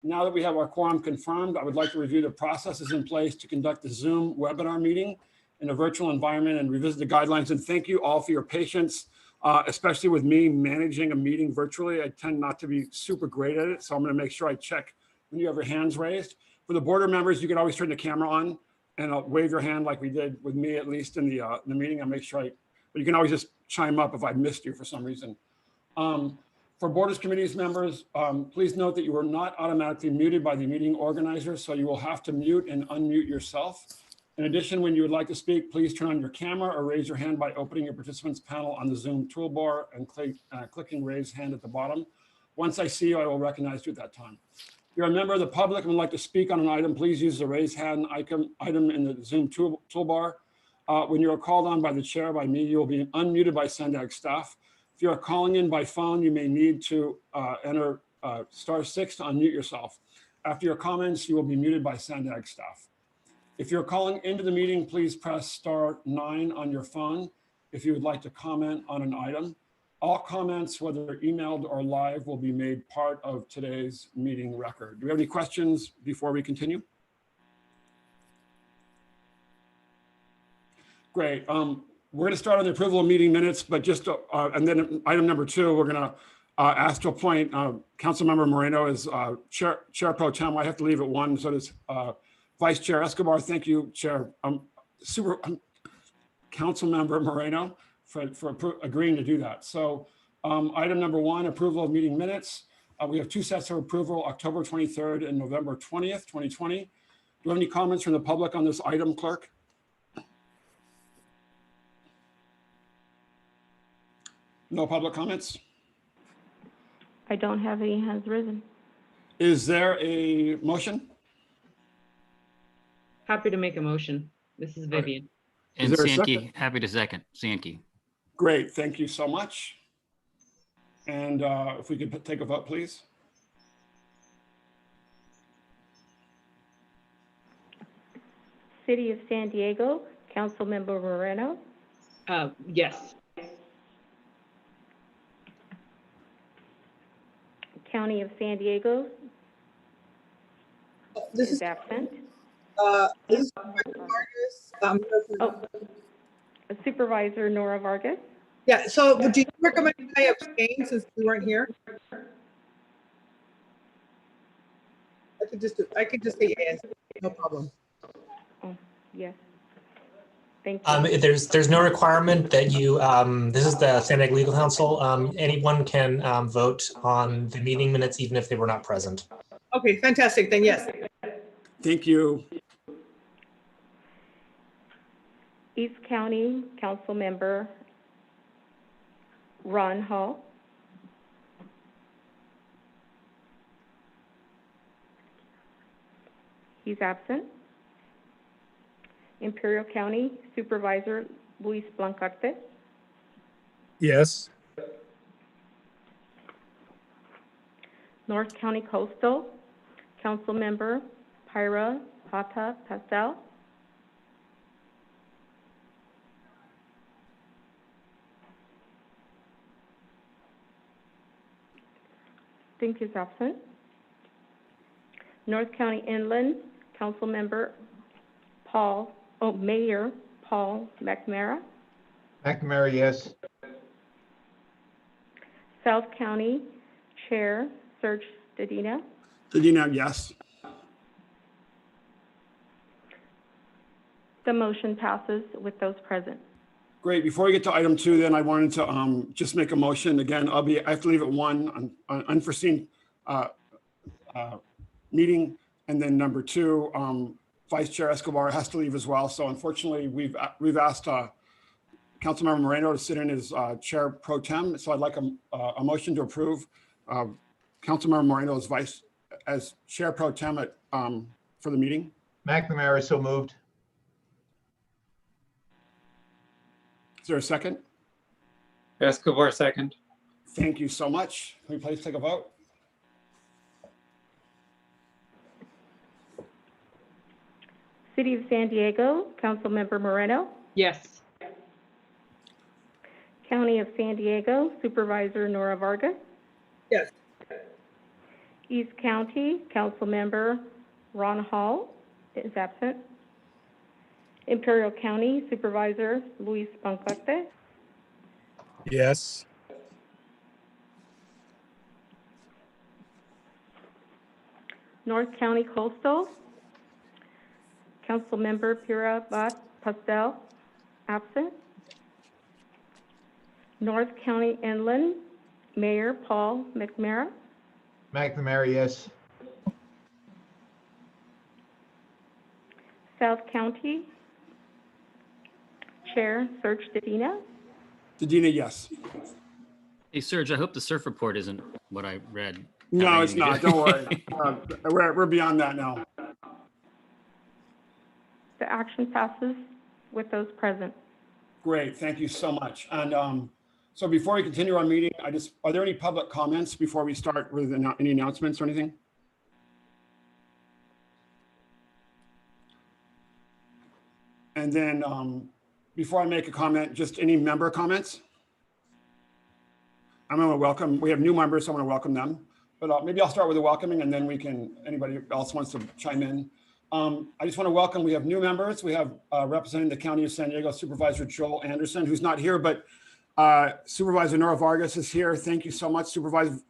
Now that we have our quorum confirmed, I would like to review the processes in place to conduct the Zoom webinar meeting in a virtual environment and revisit the guidelines. And thank you all for your patience, especially with me managing a meeting virtually. I tend not to be super great at it, so I'm going to make sure I check when you have your hands raised. For the board members, you can always turn the camera on and wave your hand like we did with me, at least in the meeting. I'll make sure but you can always just chime up if I missed you for some reason. For Boards Committees members, please note that you are not automatically muted by the meeting organizer, so you will have to mute and unmute yourself. In addition, when you would like to speak, please turn on your camera or raise your hand by opening your participants panel on the Zoom toolbar and clicking raise hand at the bottom. Once I see you, I will recognize you at that time. If you're a member of the public and would like to speak on an item, please use the raise hand item in the Zoom toolbar. When you are called on by the chair, by me, you will be unmuted by Sendag staff. If you are calling in by phone, you may need to enter *6 to unmute yourself. After your comments, you will be muted by Sendag staff. If you're calling into the meeting, please press *9 on your phone if you would like to comment on an item. All comments, whether emailed or live, will be made part of today's meeting record. Do we have any questions before we continue? Great. We're going to start on the approval of meeting minutes, but just, and then item number 2, we're going to ask to appoint Councilmember Moreno as Chair Pro Tem. I have to leave at 1, so does Vice Chair Escobar. Thank you, Chair. Councilmember Moreno for agreeing to do that. So item number 1, approval of meeting minutes. We have 2 sets of approval, October 23rd and November 20th, 2020. Do you have any comments from the public on this item, Clerk? No public comments? I don't have any hands risen. Is there a motion? Happy to make a motion. This is Vivian. And Sankey, happy to second. Sankey. Great, thank you so much. And if we could take a vote, please. City of San Diego, Councilmember Moreno. Yes. County of San Diego This is absent. Supervisor Nora Vargas. Yeah, so would you recommend I abstain since we weren't here? I could just say yes, no problem. Oh, yes. Thank you. There's no requirement that you, this is the San Diego Legal Counsel. Anyone can vote on the meeting minutes even if they were not present. Okay, fantastic, then yes. Thank you. East County Council Member Ron Hall. He's absent. Imperial County Supervisor Luis Blancarte. Yes. North County Coastal Council Member Pyra Pata Pastel. I think is absent. North County Inland Council Member Mayor Paul McNamara. McNamara, yes. South County Chair Serge Dedina. Dedina, yes. The motion passes with those present. Great. Before we get to item 2, then I wanted to just make a motion again. I have to leave at 1 on unforeseen meeting, and then number 2, Vice Chair Escobar has to leave as well. So unfortunately, we've asked Councilmember Moreno to sit in as Chair Pro Tem. So I'd like a motion to approve Councilmember Moreno as Chair Pro Tem for the meeting. McNamara, so moved. Is there a second? Escobar, second. Thank you so much. Can we please take a vote? City of San Diego, Councilmember Moreno. Yes. County of San Diego, Supervisor Nora Vargas. Yes. East County, Councilmember Ron Hall is absent. Imperial County Supervisor Luis Pancarte. Yes. North County Coastal, Councilmember Pura Pastel, absent. North County Inland, Mayor Paul McNamara. McNamara, yes. South County Chair Serge Dedina. Dedina, yes. Hey, Serge, I hope the surf report isn't what I read. No, Having it's anything not. to Don't do- worry. We're beyond that now. The action passes with those present. Great, thank you so much. And so before we continue our meeting, are there any public comments before we start with any announcements or anything? And then before I make a comment, just any member comments? I'm going to welcome, we have new members, so I want to welcome them. But maybe I'll start with the welcoming and then we can, anybody else wants to chime in. I just want to welcome, we have new members. We have representing the County of San Diego Supervisor Joel Anderson, who's not here, but Supervisor Nora Vargas is here. Thank you so much, Supervisor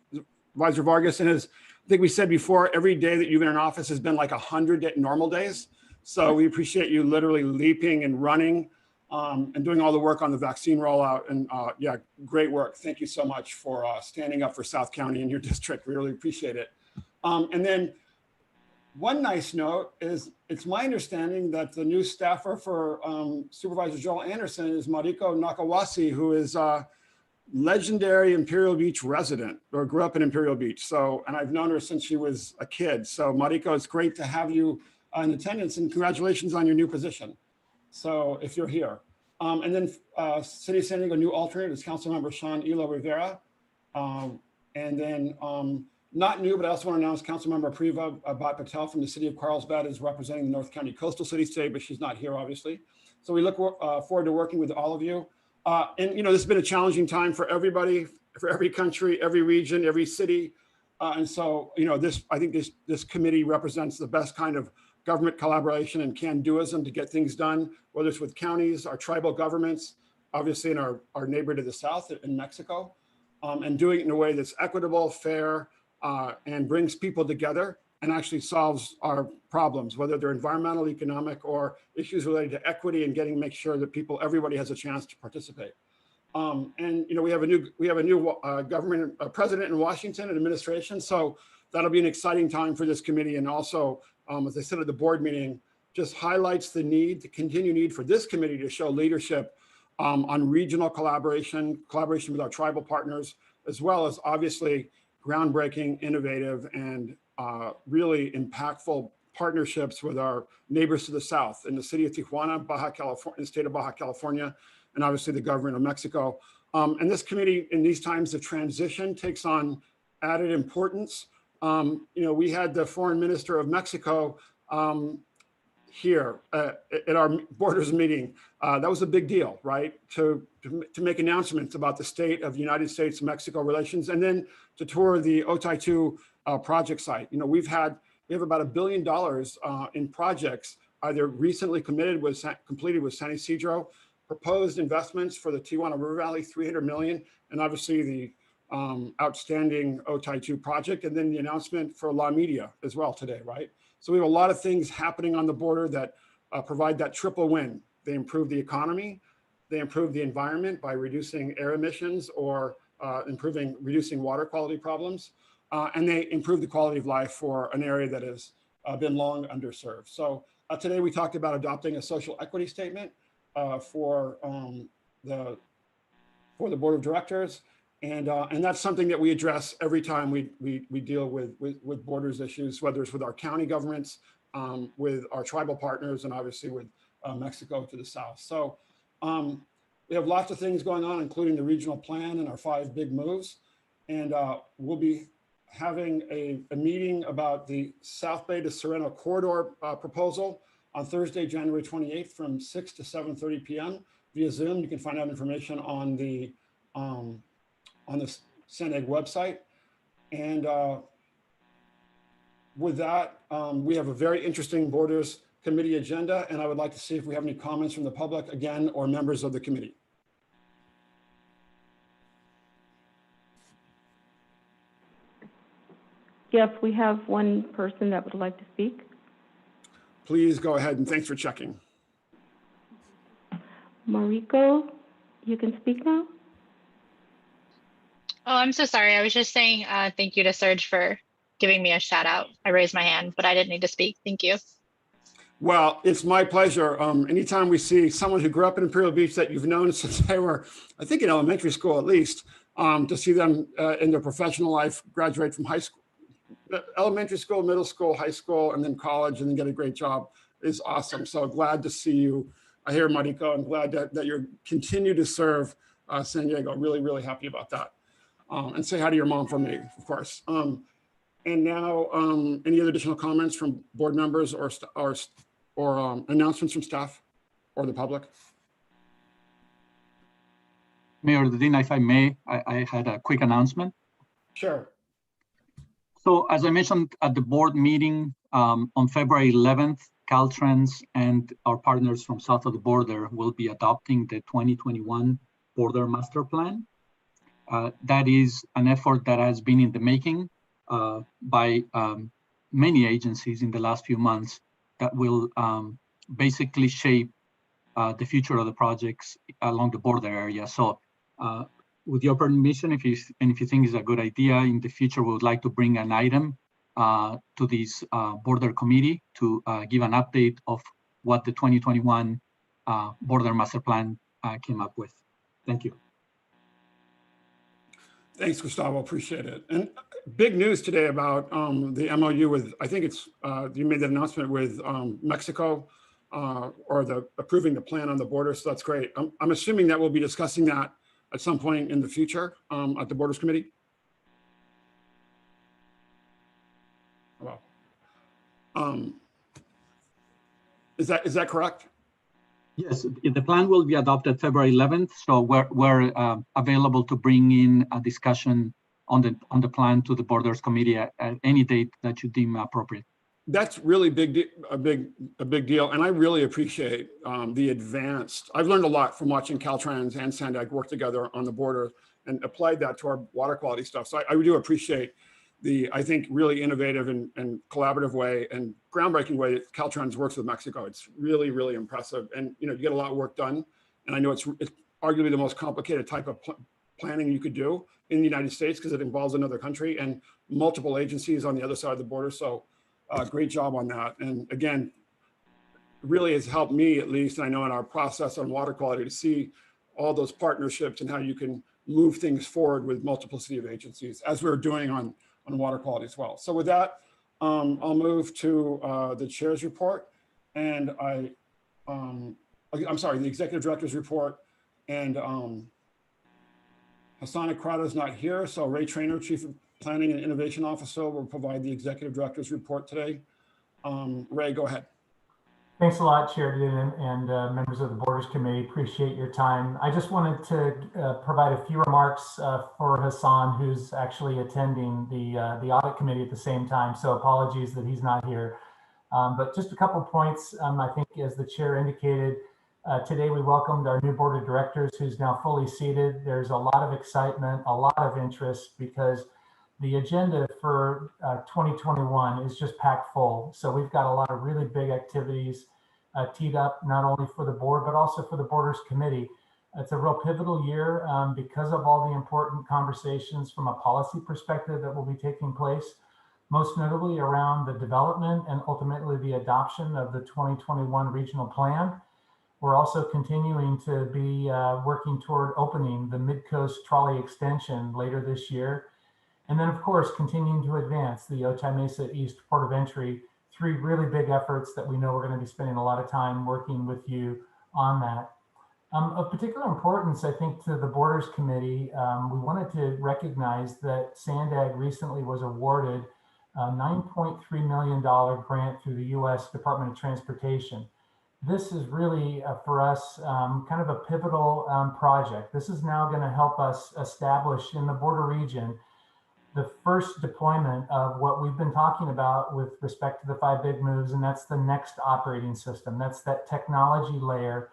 Vargas. And as I think we said before, every day that you've been in office has been like 100 normal days. So we appreciate you literally leaping and running and doing all the work on the vaccine rollout. And yeah, great work. Thank you so much for standing up for South County and your district. We really appreciate it. And then one nice note is it's my understanding that the new staffer for Supervisor Joel Anderson is Mariko Nakawasi, who is a legendary Imperial Beach resident or grew up in Imperial Beach. So, and I've known her since she was a kid. So Mariko, it's great to have you in attendance and congratulations on your new position. So if you're here. And then City of San Diego new alternate is Councilmember Sean Elo Rivera. And then not new, but I also want to announce Councilmember Priva Bhat Patel from the City of Carlsbad is representing the North County Coastal Cities today, but she's not here, obviously. So we look forward to working with all of you. And, you know, this has been a challenging time for everybody, for every country, every region, every city. And so, you know, I think this committee represents the best kind of government collaboration and can-doism to get things done, whether it's with counties, our tribal governments, obviously in our neighbor to the south in Mexico, and doing it in a way that's equitable, fair, and brings people together and actually solves our problems, whether they're environmental, economic, or issues related to equity and make sure that everybody has a chance to participate. And you know, we have a new government president in Washington and administration, so that'll be an exciting time for this committee. And also, as I said at the board meeting, just highlights the continued need for this committee to show leadership on regional collaboration with our tribal partners, as well as obviously groundbreaking, innovative, and really impactful partnerships with our neighbors to the south in the city of Tijuana, Baja California, the state of Baja California, and obviously the government of Mexico. And this committee in these times of transition takes on added importance. You know, we had the foreign minister of Mexico here at our borders meeting. That was a big deal, right? To make announcements about the state of United States-Mexico relations, and then to tour the Otay 2 project site. You know, we have about $1 billion in projects either recently completed with San Isidro, proposed investments for the Tijuana River Valley, $300 million, and obviously the outstanding Otay 2 project, and then the announcement for La Media as well today, right? So we have a lot of things happening on the border that provide that triple win. They improve the economy, they improve the environment by reducing air emissions or reducing water quality problems, and they improve the quality of life for an area that has been long underserved. So today we talked about adopting a social equity statement for the board of directors. And that's something that we address every time we deal with borders issues, whether it's with our county governments, with our tribal partners, and obviously with Mexico to the south. So we have lots of things going on, including the regional plan and our 5 big moves. And we'll be having a meeting about the South Bay to Sereno corridor proposal on Thursday, January 28th from 6 to 7:30 p.m. via Zoom. You can find out information on the San Diego website. And with that, we have a very interesting Borders Committee agenda, and I would like to see if we have any comments from the public again, or members of the committee. Yes, we have one person that would like to speak. Please go ahead, and thanks for checking. Mariko, you can speak now. Oh, I'm so sorry. I was just saying thank you to Serge for giving me a shout out. I raised my hand, but I didn't need to speak. Thank you. Well, it's my pleasure. Anytime we see someone who grew up in Imperial Beach that you've known since they were, I think in elementary school at least, to see them in their professional life graduate from high school, elementary school, middle school, high school, and then college, and then get a great job is awesome. So glad to see you here, Mariko. I'm glad that you continue to serve San Diego. Really, really happy about that. And say hi to your mom for me, of course. And now, any other additional comments from board members or announcements from staff or the public? Mayor Dedina, if I may, I had a quick announcement. Sure. So as I mentioned at the board meeting on February 11th, Caltrans and our partners from south of the border will be adopting the 2021 Border Master Plan. That is an effort that has been in the making by many agencies in the last few months that will basically shape the future of the projects along the border area. So with your permission, if you think it's a good idea, in the future, we would like to bring an item to this border committee to give an update of what the 2021 Border Master Plan came up with. Thank you. Thanks, Gustavo. Appreciate it. And big news today about the MOU with, I think it's, you made the announcement with Mexico or approving the plan on the border. So that's great. I'm assuming that we'll be discussing that at some point in the future at the Borders Committee. Well, is that correct? Yes, the plan will be adopted February 11th. So we're available to bring in a discussion on the plan to the Borders Committee at any date that you deem appropriate. That's really a big deal, and I really appreciate the advanced. I've learned a lot from watching Caltrans and Sandag work together on the border and applied that to our water quality stuff. So I do appreciate the, I think, really innovative and collaborative way and groundbreaking way that Caltrans works with Mexico. It's really, really impressive, and you get a lot of work done. And I know it's arguably the most complicated type of planning you could do in the United States because it involves another country and multiple agencies on the other side of the border. So. Great job on that. And again, really has helped me at least, and I know in our process on water quality, to see all those partnerships and how you can move things forward with multiplicity of agencies as we're doing on water quality as well. So with that, I'll move to the chair's report. And I'm sorry, the executive director's report. And Hassan Akrada is not here. So Ray Traynor, Chief of Planning and Innovation Officer, will provide the executive director's report today. Ray, go ahead. Thanks a lot, Chair Dillon and members of the Borders Committee. Appreciate your time. I just wanted to provide a few remarks for Hassan, who's actually attending the audit committee at the same time. So apologies that he's not here. But just a couple points. I think as the chair indicated, today we welcomed our new board of directors who's now fully seated. There's a lot of excitement, a lot of interest because the agenda for 2021 is just packed full. So we've got a lot of really big activities teed up, not only for the board, but also for the Borders Committee. It's a real pivotal year because of all the important conversations from a policy perspective that will be taking place, most notably around the development and ultimately the adoption of the 2021 regional plan. We're also continuing to be working toward opening the Mid-Coast Trolley Extension later this year. And then, of course, continuing to advance the Otay Mesa East Port of Entry, three really big efforts that we know we're going to be spending a lot of time working with you on that. Of particular importance, I think, to the Borders Committee, we wanted to recognize that Sandag recently was awarded a $9.3 million grant through the U.S. Department of Transportation. This is really, for us, kind of a pivotal project. This is now going to help us establish in the border region the first deployment of what we've been talking about with respect to the 5 big moves, and that's the next operating system. That's that technology layer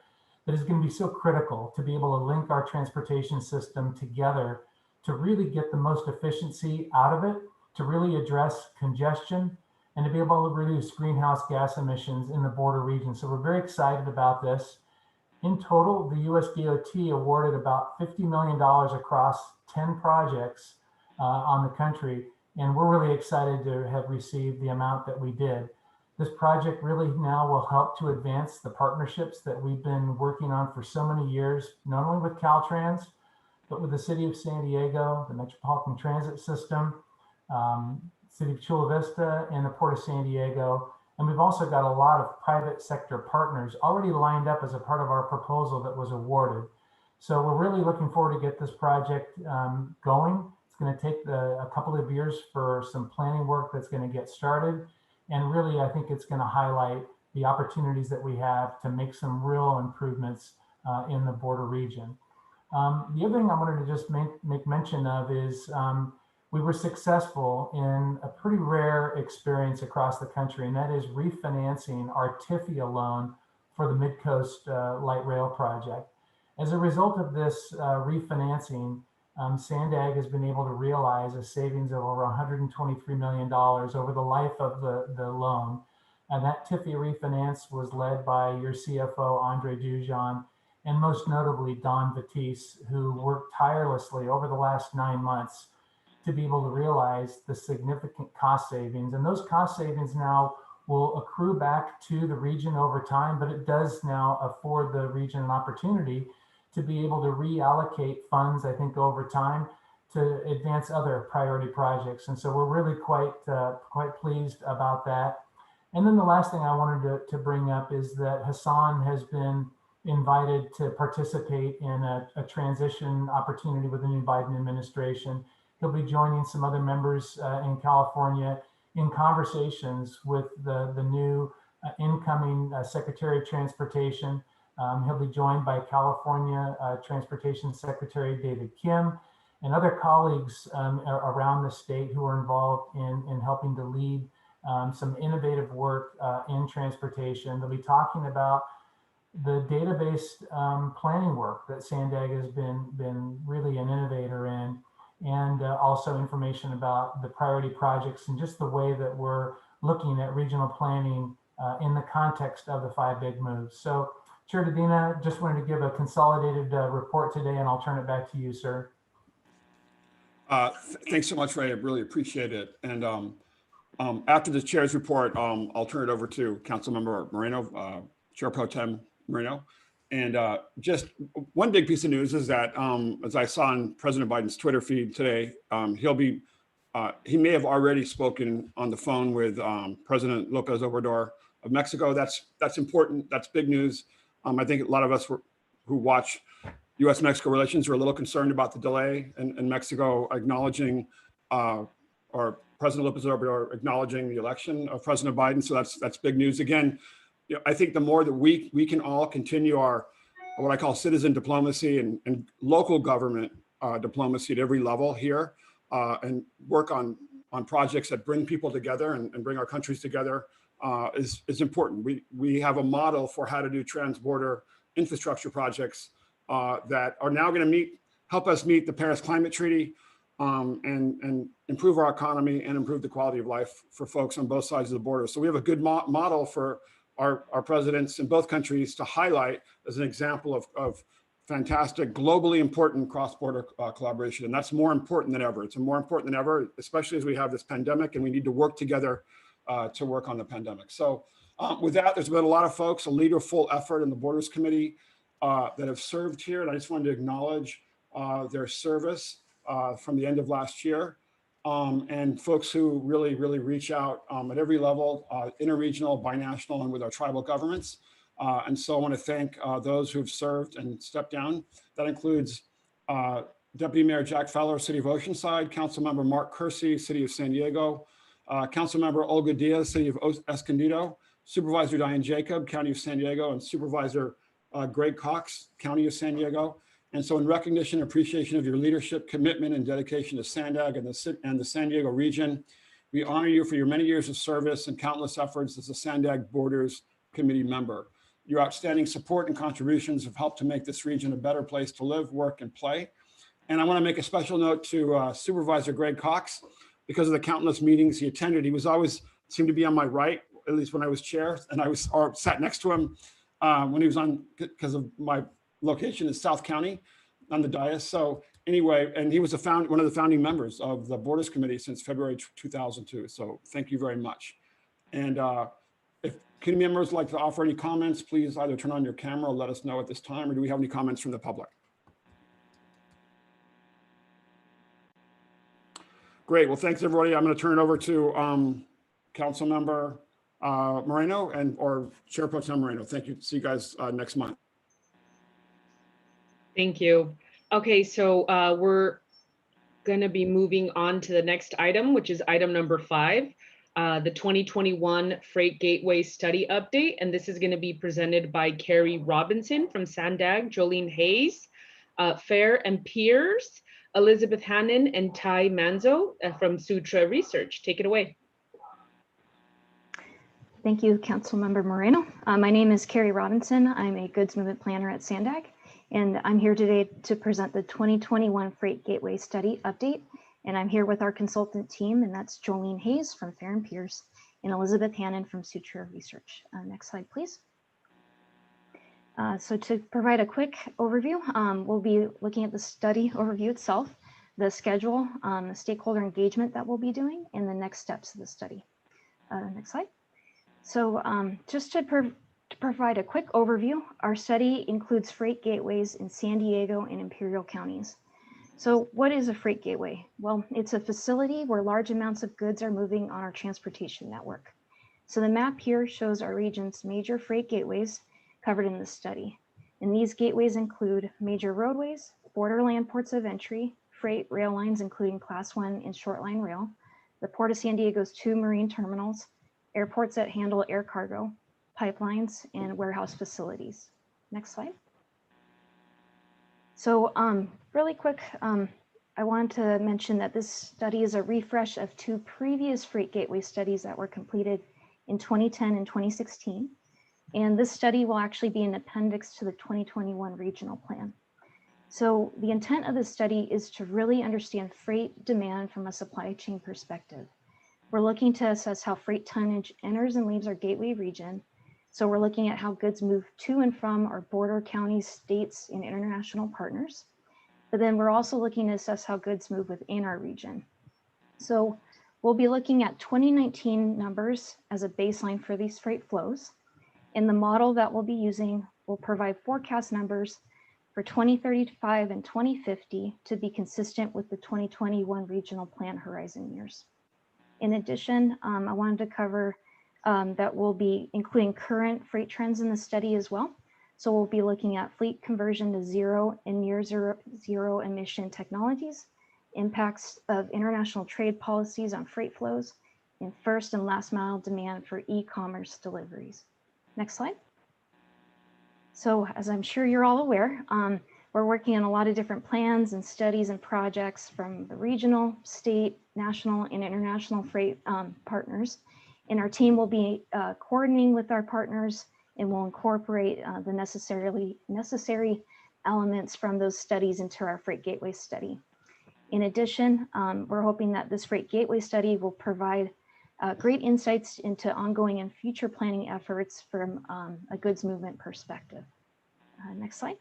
that is going to be so critical to be able to link our transportation system together to really get the most efficiency out of it, to really address congestion, and to be able to reduce greenhouse gas emissions in the border region. So we're very excited about this. In total, the US DOT awarded about $50 million across 10 projects on the country, and we're really excited to have received the amount that we did. This project really now will help to advance the partnerships that we've been working on for so many years, not only with Caltrans, but with the City of San Diego, the Metropolitan Transit System, City of Chula Vista, and the Port of San Diego. And we've also got a lot of private sector partners already lined up as a part of our proposal that was awarded. So we're really looking forward to get this project going. It's going to take a couple of years for some planning work that's going to get started. And really, I think it's going to highlight the opportunities that we have to make some real improvements in the border region. The other thing I wanted to just make mention of is we were successful in a pretty rare experience across the country, and that is refinancing our TIFIA loan for the Midcoast Light Rail project. As a result of this refinancing, Sandag has been able to realize a savings of over $123 million over the life of the loan. And that TIFIA refinance was led by your CFO, Andre Dujon, and most notably Don Batiste, who worked tirelessly over the last 9 months to be able to realize the significant cost savings. And those cost savings now will accrue back to the region over time, but it does now afford the region an opportunity to be able to reallocate funds, I think, over time to advance other priority projects. And so we're really quite pleased about that. And then the last thing I wanted to bring up is that Hassan has been invited to participate in a transition opportunity with the new Biden administration. He'll be joining some other members in California in conversations with the new incoming Secretary of Transportation. He'll be joined by California Transportation Secretary David Kim and other colleagues around the state who are involved in helping to lead some innovative work in transportation. They'll be talking about the database planning work that Sandag has been really an innovator in, and also information about the priority projects and just the way that we're looking at regional planning in the context of the 5 big moves. So, Chair Dedina, just wanted to give a consolidated report today, and I'll turn it back to you, sir. Thanks so much, Ray. I really appreciate it. And after the chair's report, I'll turn it over to Councilmember Moreno, Chair Pro Tem Moreno. And just one big piece of news is that, as I saw on President Biden's Twitter feed today, he may have already spoken on the phone with President López Obrador of Mexico. That's important. That's big news. I think a lot of us who watch U.S.-Mexico relations are a little concerned about the delay in Mexico acknowledging, or President López Obrador acknowledging the election of President Biden. So that's big news. Again, I think the more that we can all continue our what I call citizen diplomacy and local government diplomacy at every level here, and work on projects that bring people together and bring our countries together is important. We have a model for how to do trans-border infrastructure projects that are now going to help us meet the Paris Climate Treaty and improve our economy and improve the quality of life for folks on both sides of the border. So we have a good model for our presidents in both countries to highlight as an example of fantastic, globally important cross-border collaboration. And that's more important than ever. It's more important than ever, especially as we have this pandemic and we need to work together to work on the pandemic. So with that, there's been a lot of folks, a leaderful effort in the Borders Committee that have served here. And I just wanted to acknowledge their service from the end of last year. And folks who really reach out at every level, interregional, binational, and with our tribal governments. And so I want to thank those who've served and stepped down. That includes Deputy Mayor Jack Feller, City of Oceanside, Councilmember Mark Kersey, City of San Diego, Councilmember Olga Diaz, City of Escondido, Supervisor Diane Jacob, County of San Diego, and Supervisor Greg Cox, County of San Diego. And so in recognition and appreciation of your leadership, commitment, and dedication to Sandag and the San Diego region, we honor you for your many years of service and countless efforts as a Sandag Borders Committee member. Your outstanding support and contributions have helped to make this region a better place to live, work, and play. And I want to make a special note to Supervisor Greg Cox. Because of the countless meetings he attended, he was always seemed to be on my right, at least when I was chair, and I was or sat next to him when he was on, because of my location in South County on the dais. So anyway, and he was one of the founding members of the Borders Committee since February 2002. So thank you very much. And if committee members would like to offer any comments, please either turn on your camera or let us know at this time, or do we have any comments from the public? Great. Well, thanks, everybody. I'm going to turn it over to Council Member Moreno or Chair Pro Tem Moreno. Thank you. See you guys next month. Thank you. Okay, so we're going to be moving on to the next item, which is item number 5, the 2021 Freight Gateway Study Update. And this is going to be presented by Carrie Robinson from Sandag, Jolene Hayes, Fair and Piers, Elizabeth Hannon, and Ty Manzo from Sutra Research. Take it away. Thank you, Councilmember Moreno. My name is Carrie Robinson. I'm a goods movement planner at Sandag, and I'm here today to present the 2021 Freight Gateway Study Update. And I'm here with our consultant team, and that's Jolene Hayes from Fair and Piers and Elizabeth Hannon from Sutra Research. Next slide, please. So to provide a quick overview, we'll be looking at the study overview itself, the schedule, the stakeholder engagement that we'll be doing, and the next steps of the study. Next slide. So just to provide a quick overview, our study includes freight gateways in San Diego and Imperial counties. So what is a freight gateway? Well, it's a facility where large amounts of goods are moving on our transportation network. So the map here shows our region's major freight gateways covered in this study. And these gateways include major roadways, borderland ports of entry, freight rail lines, including Class 1 and short line rail, the Port of San Diego's 2 marine terminals, airports that handle air cargo, pipelines, and warehouse facilities. Next slide. So really quick, I want to mention that this study is a refresh of 2 previous freight gateway studies that were completed in 2010 and 2016. And this study will actually be an appendix to the 2021 regional plan. So the intent of this study is to really understand freight demand from a supply chain perspective. We're looking to assess how freight tonnage enters and leaves our gateway region. So we're looking at how goods move to and from our border counties, states, and international partners. But then we're also looking to assess how goods move within our region. So we'll be looking at 2019 numbers as a baseline for these freight flows. And the model that we'll be using will provide forecast numbers for 2035 and 2050 to be consistent with the 2021 regional plan horizon years. In addition, I wanted to cover that we'll be including current freight trends in the study as well. So we'll be looking at fleet conversion to zero and near zero emission technologies, impacts of international trade policies on freight flows, and first and last mile demand for e-commerce deliveries. Next slide. So as I'm sure you're all aware, we're working on a lot of different plans and studies and projects from the regional, state, national, and international freight partners. And our team will be coordinating with our partners and will incorporate the necessary elements from those studies into our Freight Gateway study. In addition, we're hoping that this Freight Gateway study will provide great insights into ongoing and future planning efforts from a goods movement perspective. Next slide.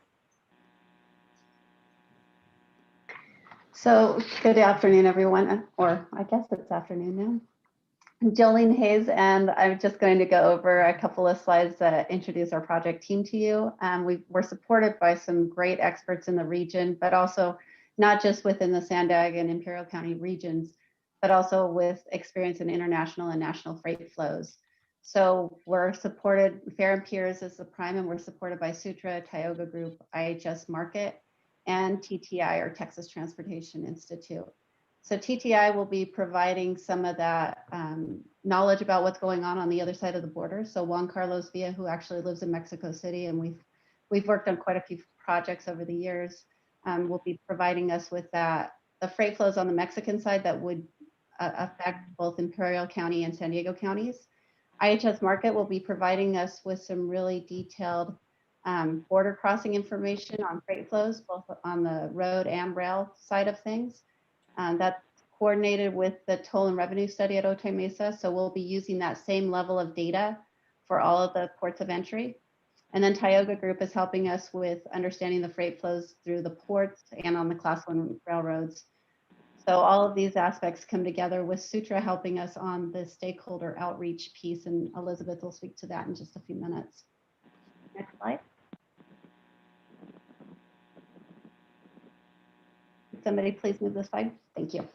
So good afternoon, everyone, or I guess it's afternoon now. I'm Jolene Hayes, and I'm just going to go over a couple of slides that introduce our project team to you. We're supported by some great experts in the region, but also not just within the Sandag and Imperial County regions, but also with experience in international and national freight flows. So we're supported, Fair and Piers is the prime, and we're supported by Sutra, Tioga Group, IHS Market, and TTI, or Texas Transportation Institute. So TTI will be providing some of that knowledge about what's going on the other side of the border. So Juan Carlos Villa, who actually lives in Mexico City, and we've worked on quite a few projects over the years, will be providing us with that, the freight flows on the Mexican side that would affect both Imperial County and San Diego counties. IHS Market will be providing us with some really detailed border crossing information on freight flows, both on the road and rail side of things. That's coordinated with the toll and revenue study at Otay Mesa. So we'll be using that same level of data for all of the ports of entry. And then Tioga Group is helping us with understanding the freight flows through the ports and on the Class 1 railroads. So all of these aspects come together with Sutra helping us on the stakeholder outreach piece, and Elizabeth will speak to that in just a few minutes. Next slide. Somebody please move this slide. Thank you.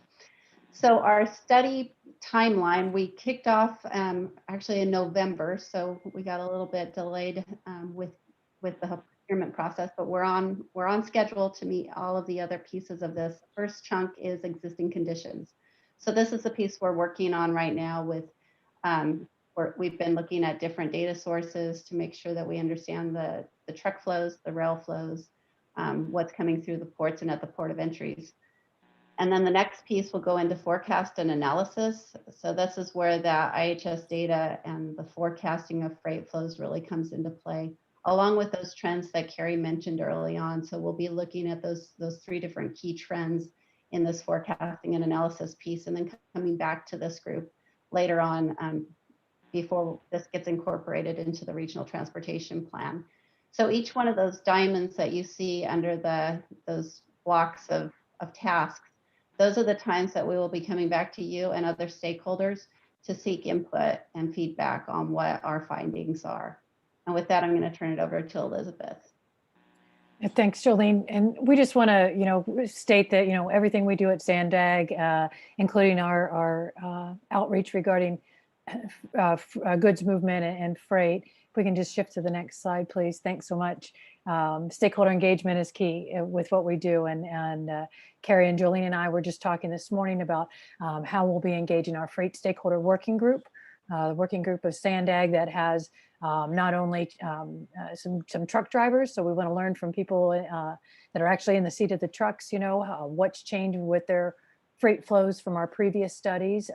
So our study timeline, we kicked off actually in November, so we got a little bit delayed with the procurement process, but we're on schedule to meet all of the other pieces of this. First chunk is existing conditions. So this is the piece we're working on right now with, we've been looking at different data sources to make sure that we understand the truck flows, the rail flows, what's coming through the ports and at the port of entries. And then the next piece will go into forecast and analysis. So this is where the IHS data and the forecasting of freight flows really comes into play, along with those trends that Carrie mentioned early on. So we'll be looking at those three different key trends in this forecasting and analysis piece, and then coming back to this group later on before this gets incorporated into the regional transportation plan. So each one of those diamonds that you see under those blocks of tasks, those are the times that we will be coming back to you and other stakeholders to seek input and feedback on what our findings are. And with that, I'm going to turn it over to Elizabeth. Thanks, Jolene. And we just want to, state that, everything we do at Sandag, including our outreach regarding goods movement and freight. If we can just shift to the next slide, please. Thanks so much. Stakeholder engagement is key with what we do. And Carrie and Jolene and I were just talking this morning about how we'll be engaging our freight stakeholder working group, the working group of Sandag that has not only some truck drivers. So we want to learn from people that are actually in the seat of the trucks, what's changed with their freight flows from our previous studies.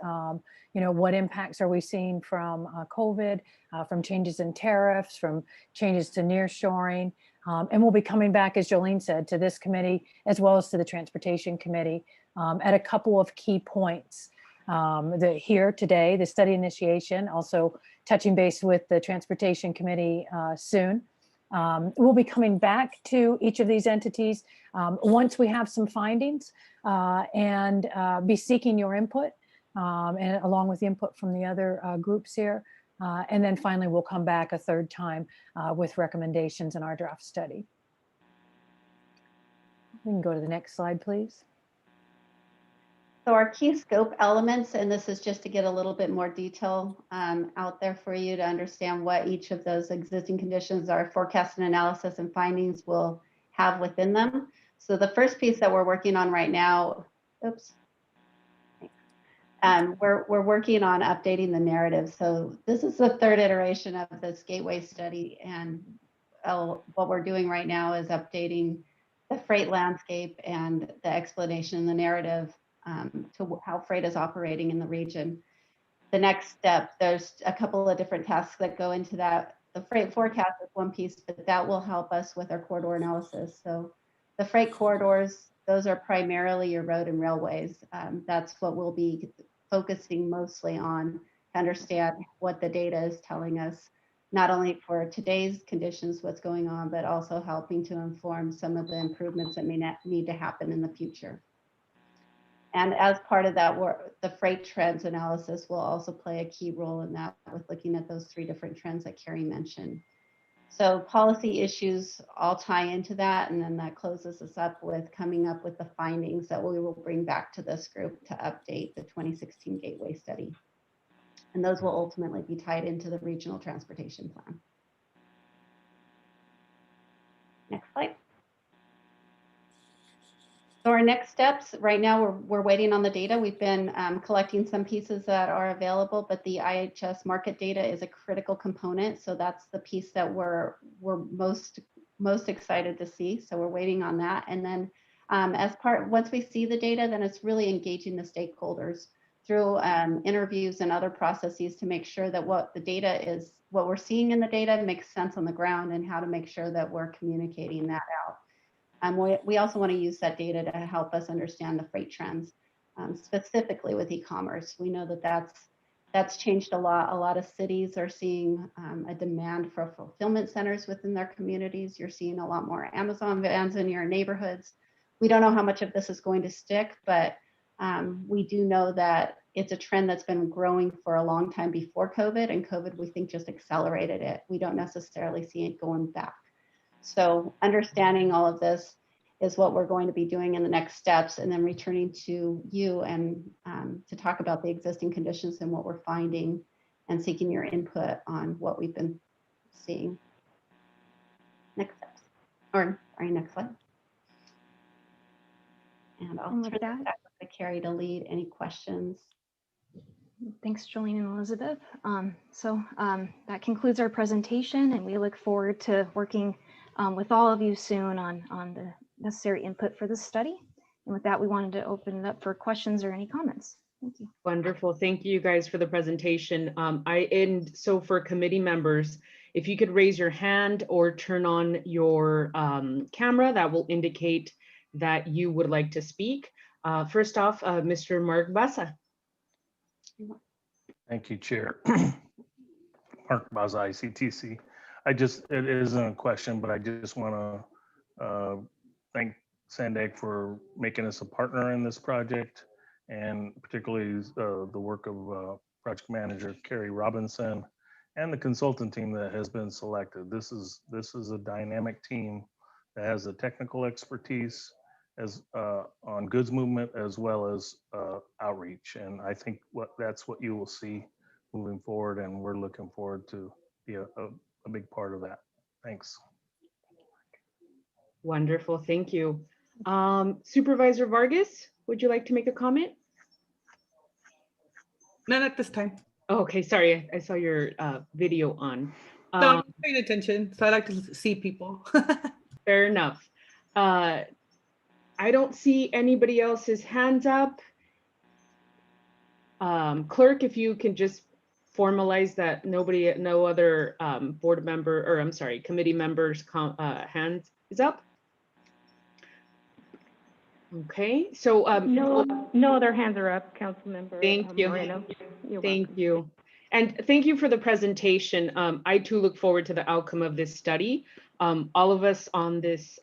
What impacts are we seeing from COVID, from changes in tariffs, from changes to nearshoring. And we'll be coming back, as Jolene said, to this committee, as well as to the Transportation Committee at a couple of key points. Here today, the study initiation, also touching base with the Transportation Committee soon. We'll be coming back to each of these entities once we have some findings and be seeking your input and along with the input from the other groups here. And then finally, we'll come back a third time with recommendations in our draft study. We can go to the next slide, please. So our key scope elements, and this is just to get a little bit more detail out there for you to understand what each of those existing conditions, our forecast and analysis and findings will have within them. So the first piece that we're working on right now, we're working on updating the narrative. So this is the third iteration of this gateway study, and what we're doing right now is updating the freight landscape and the explanation, the narrative to how freight is operating in the region. The next step, there's a couple of different tasks that go into that. The freight forecast is one piece, but that will help us with our corridor analysis. So the freight corridors, those are primarily your road and railways. That's what we'll be focusing mostly on to understand what the data is telling us, not only for today's conditions, what's going on, but also helping to inform some of the improvements that may need to happen in the future. And as part of that work, the freight trends analysis will also play a key role in that, with looking at those three different trends that Carrie mentioned. So policy issues all tie into that, and then that closes us up with coming up with the findings that we will bring back to this group to update the 2016 Gateway Study. And those will ultimately be tied into the Regional Transportation Plan. Next slide. So our next steps, right now we're waiting on the data. We've been collecting some pieces that are available, but the IHS market data is a critical component. So that's the piece that we're most excited to see. So we're waiting on that. And then Once we see the data, then it's really engaging the stakeholders through interviews and other processes to make sure that what we're seeing in the data makes sense on the ground, and how to make sure that we're communicating that out. We also want to use that data to help us understand the freight trends, specifically with e-commerce. We know that that's changed a lot. A lot of cities are seeing a demand for fulfillment centers within their communities. You're seeing a lot more Amazon vans in your neighborhoods. We don't know how much of this is going to stick, but we do know that it's a trend that's been growing for a long time before COVID, and COVID, we think, just accelerated it. We don't necessarily see it going back. So understanding all of this is what we're going to be doing in the next steps, and then returning to you and to talk about the existing conditions and what we're finding, and seeking your input on what we've been seeing. Next steps, or sorry, next slide. And I'll turn that back to Carrie to lead any questions. Thanks, Jolene and Elizabeth. That concludes our presentation, and we look forward to working with all of you soon on the necessary input for this study. And with that, we wanted to open it up for questions or any comments. Thank you. Wonderful. Thank you guys for the presentation. So for committee members, if you could raise your hand or turn on your camera, that will indicate that you would like to speak. First off, Mr. Mark Basa. Thank you, Chair. Mark Baza, ICTC. It isn't a question, but I just want to thank Sandag for making us a partner in this project, and particularly the work of project manager Carrie Robinson and the consultant team that has been selected. This is a dynamic team that has the technical expertise on goods movement as well as outreach, and I think that's what you will see moving forward, and we're looking forward to be a big part of that. Thanks. Wonderful, thank you. Supervisor Vargas, would you like to make a comment? None at this time. Oh, okay, sorry, I saw your video on. No, I'm paying attention, so I like to see people. Fair enough. I don't see anybody else's hands up. Clerk, if you can just formalize that no other board member, or I'm sorry, committee members' hands is up. Okay, so no other hands are up, council member. Thank you. Moreno. Thank you. And thank you for the presentation. I too look forward to the outcome of this study. All of us on this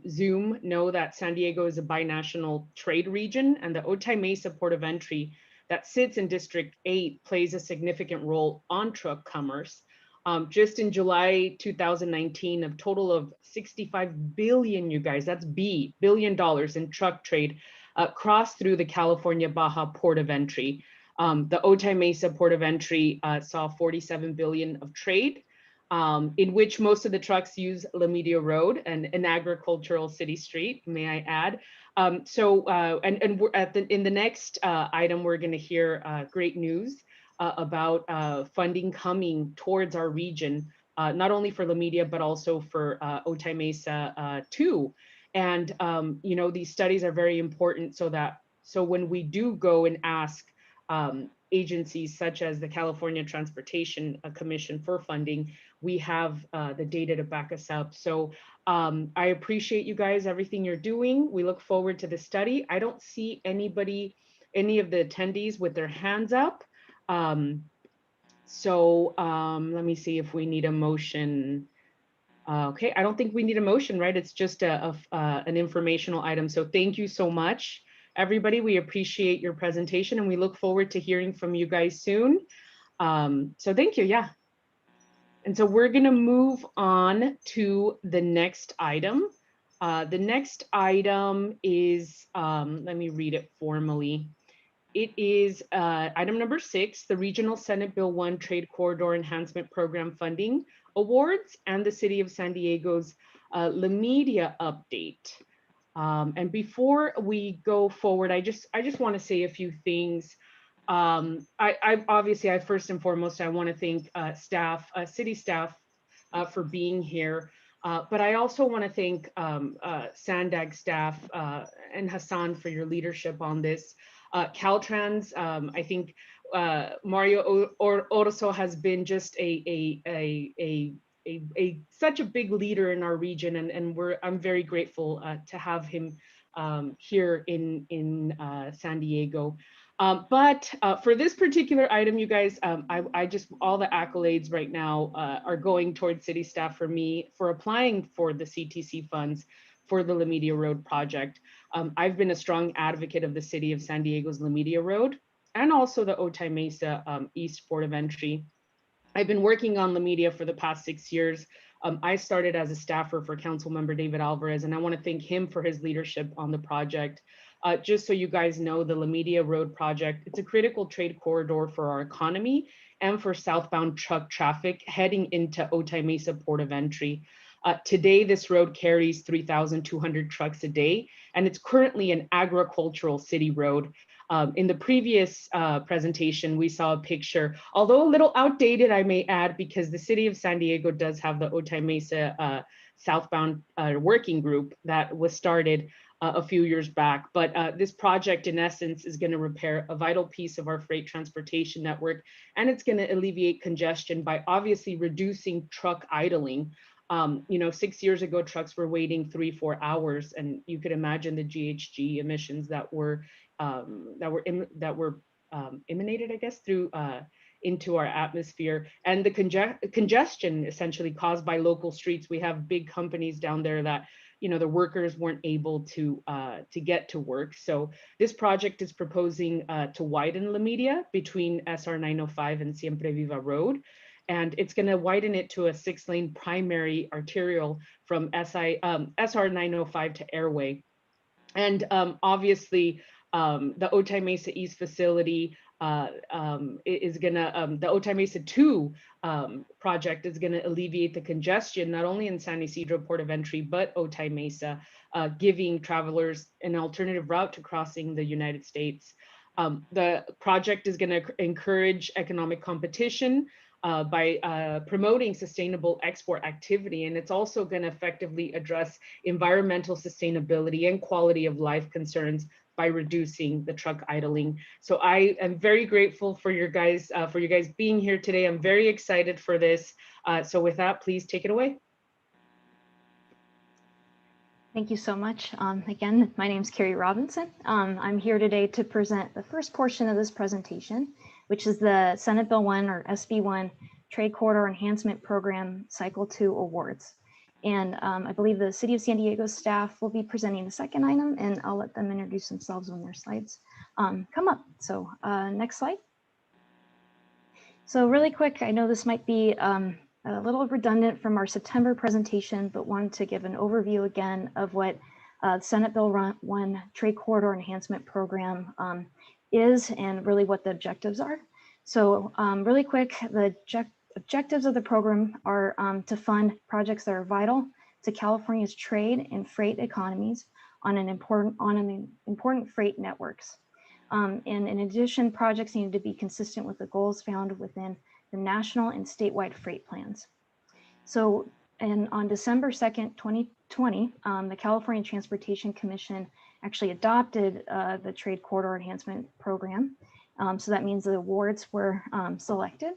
Zoom know that San Diego is a binational trade region, and the Otay Mesa Port of Entry that sits in District 8 plays a significant role on truck commerce. Just in July 2019, a total of $65 billion, you guys, that's billion dollars in truck trade crossed through the California Baja Port of Entry. The Otay Mesa Port of Entry saw $47 billion of trade, in which most of the trucks use La Media Road, and an agricultural city street, may I add. In the next item, we're going to hear great news about funding coming towards our region, not only for La Media, but also for Otay Mesa too. And these studies are very important so when we do go and ask agencies such as the California Transportation Commission for funding, we have the data to back us up. So I appreciate you guys, everything you're doing. We look forward to the study. I don't see any of the attendees with their hands up. Let me see if we need a motion. Okay, I don't think we need a motion, right? It's just an informational item. So thank you so much, everybody. We appreciate your presentation, and we look forward to hearing from you guys soon. So thank you, yeah. And so we're gonna move on to the next item. The next item is, let me read it formally. It is item number 6, the Regional Senate Bill 1 Trade Corridor Enhancement Program Funding Awards and the City of San Diego's La Media update. And before we go forward, I just want to say a few things. I first and foremost, I want to thank staff, city staff, for being here. But I also want to thank Sandag staff and Hassan for your leadership on this. Caltrans, I think Mario Orso has been just such a big leader in our region, and I'm very grateful to have him here in San Diego. But for this particular item, you guys, I just, all the accolades right now are going towards city staff for me for applying for the CTC funds for the La Media Road project. I've been a strong advocate of the city of San Diego's La Media Road and also the Otay Mesa East Port of Entry. I've been working on La Media for the past 6 years. I started as a staffer for Councilmember David Alvarez, and I want to thank him for his leadership on the project. Just so you guys know, the La Media Road project, it's a critical trade corridor for our economy and for southbound truck traffic heading into Otay Mesa Port of Entry. Today, this road carries 3,200 trucks a day, and it's currently an agricultural city road. In the previous presentation, we saw a picture, although a little outdated, I may add, because the city of San Diego does have the Otay Mesa southbound working group that was started a few years back. But this project, in essence, is going to repair a vital piece of our freight transportation network, and it's going to alleviate congestion by obviously reducing truck idling. 6 years ago, trucks were waiting 3-4 hours, and you could imagine the GHG emissions that were emanated, I guess, through into our atmosphere, and the congestion essentially caused by local streets. We have big companies down there that the workers weren't able to get to work. So this project is proposing to widen La Media between SR 905 and Siempre Viva Road. And it's going to widen it to a 6-lane primary arterial from SR 905 to Airway. And obviously, the Otay Mesa East facility is gonna, the Otay Mesa 2 project is gonna alleviate the congestion, not only in San Ysidro Port of Entry, but Otay Mesa, giving travelers an alternative route to crossing the United States. The project is gonna encourage economic competition by promoting sustainable export activity. And it's also going to effectively address environmental sustainability and quality of life concerns by reducing the truck idling. So I am very grateful for you guys being here today. I'm very excited for this. So with that, please take it away. Thank you so much. Again, my name is Carrie Robinson. I'm here today to present the first portion of this presentation, which is the Senate Bill 1 or SB 1 Trade Corridor Enhancement Program Cycle 2 Awards. And I believe the City of San Diego staff will be presenting the second item, and I'll let them introduce themselves when their slides come up. So next slide. So really quick, I know this might be a little redundant from our September presentation, but wanted to give an overview again of what Senate Bill 1 Trade Corridor Enhancement Program is and really what the objectives are. So really quick, the objectives of the program are to fund projects that are vital to California's trade and freight economies on important freight networks. And in addition, projects need to be consistent with the goals found within the national and statewide freight plans. So on December 2nd, 2020, the California Transportation Commission actually adopted the Trade Corridor Enhancement Program. So that means the awards were selected.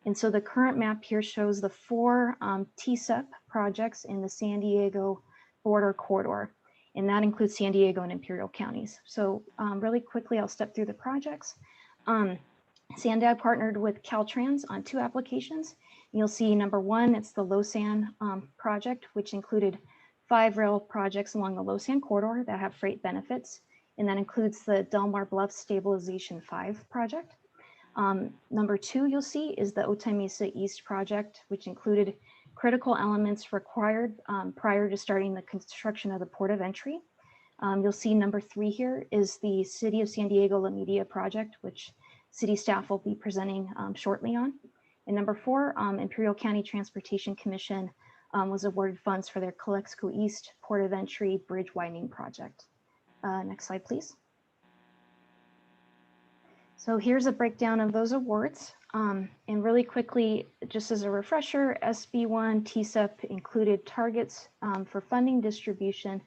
And so the current map here shows the 4 TCEP projects in the San Diego border corridor, and that includes San Diego and Imperial counties. So really quickly, I'll step through the projects. Sandag partnered with Caltrans on 2 applications. You'll see number 1, it's the Losan project, which included 5 rail projects along the Losan corridor that have freight benefits, and that includes the Del Mar Bluff Stabilization 5 project. Number 2 you'll see is the Otay Mesa East project, which included critical elements required prior to starting the construction of the Port of Entry. You'll see number 3 here is the City of San Diego La Media project, which city staff will be presenting shortly on. And number 4, Imperial County Transportation Commission was awarded funds for their Calexico East Port of Entry Bridge Widening Project. Next slide, please. So here's a breakdown of those awards. And really quickly, just as a refresher, SB1 TSEP included targets for funding distribution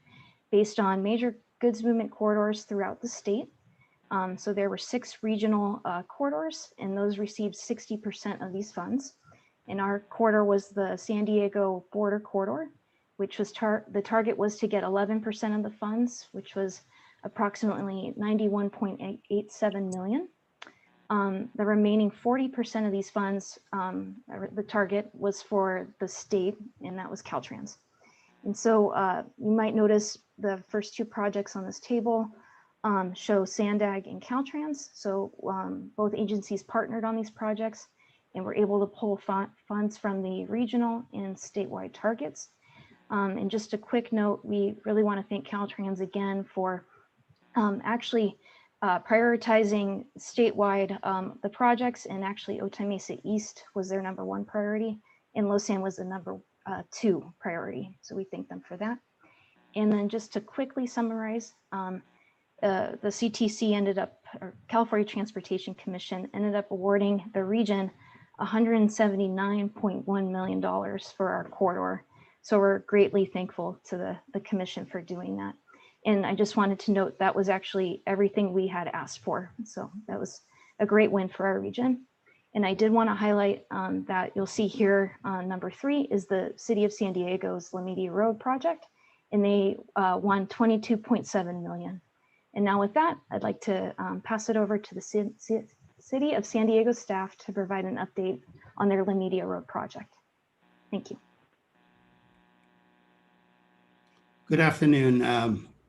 based on major goods movement corridors throughout the state. So there were 6 regional corridors, and those received 60% of these funds. And our corridor was the San Diego border corridor, which was the target was to get 11% of the funds, which was approximately 91.87 million. The remaining 40% of these funds, the target was for the state, and that was Caltrans. And so you might notice the first 2 projects on this table show SANDAG and Caltrans. So both agencies partnered on these projects and were able to pull funds from the regional and statewide targets. And just a quick note, we really want to thank Caltrans again for actually prioritizing statewide the projects, and actually Otay Mesa East was their #1 priority, and Losan was the #2 priority. So we thank them for that. And then just to quickly summarize, the CTC ended up, or California Transportation Commission ended up awarding the region $179.1 million for our corridor. So we're greatly thankful to the commission for doing that. And I just wanted to note that was actually everything we had asked for. So that was a great win for our region. And I did want to highlight that you'll see here on #3 is the City of San Diego's La Media Road project, and they won $22.7 million. And now with that, I'd like to pass it over to the City of San Diego staff to provide an update on their La Media Road project. Thank you. Good afternoon.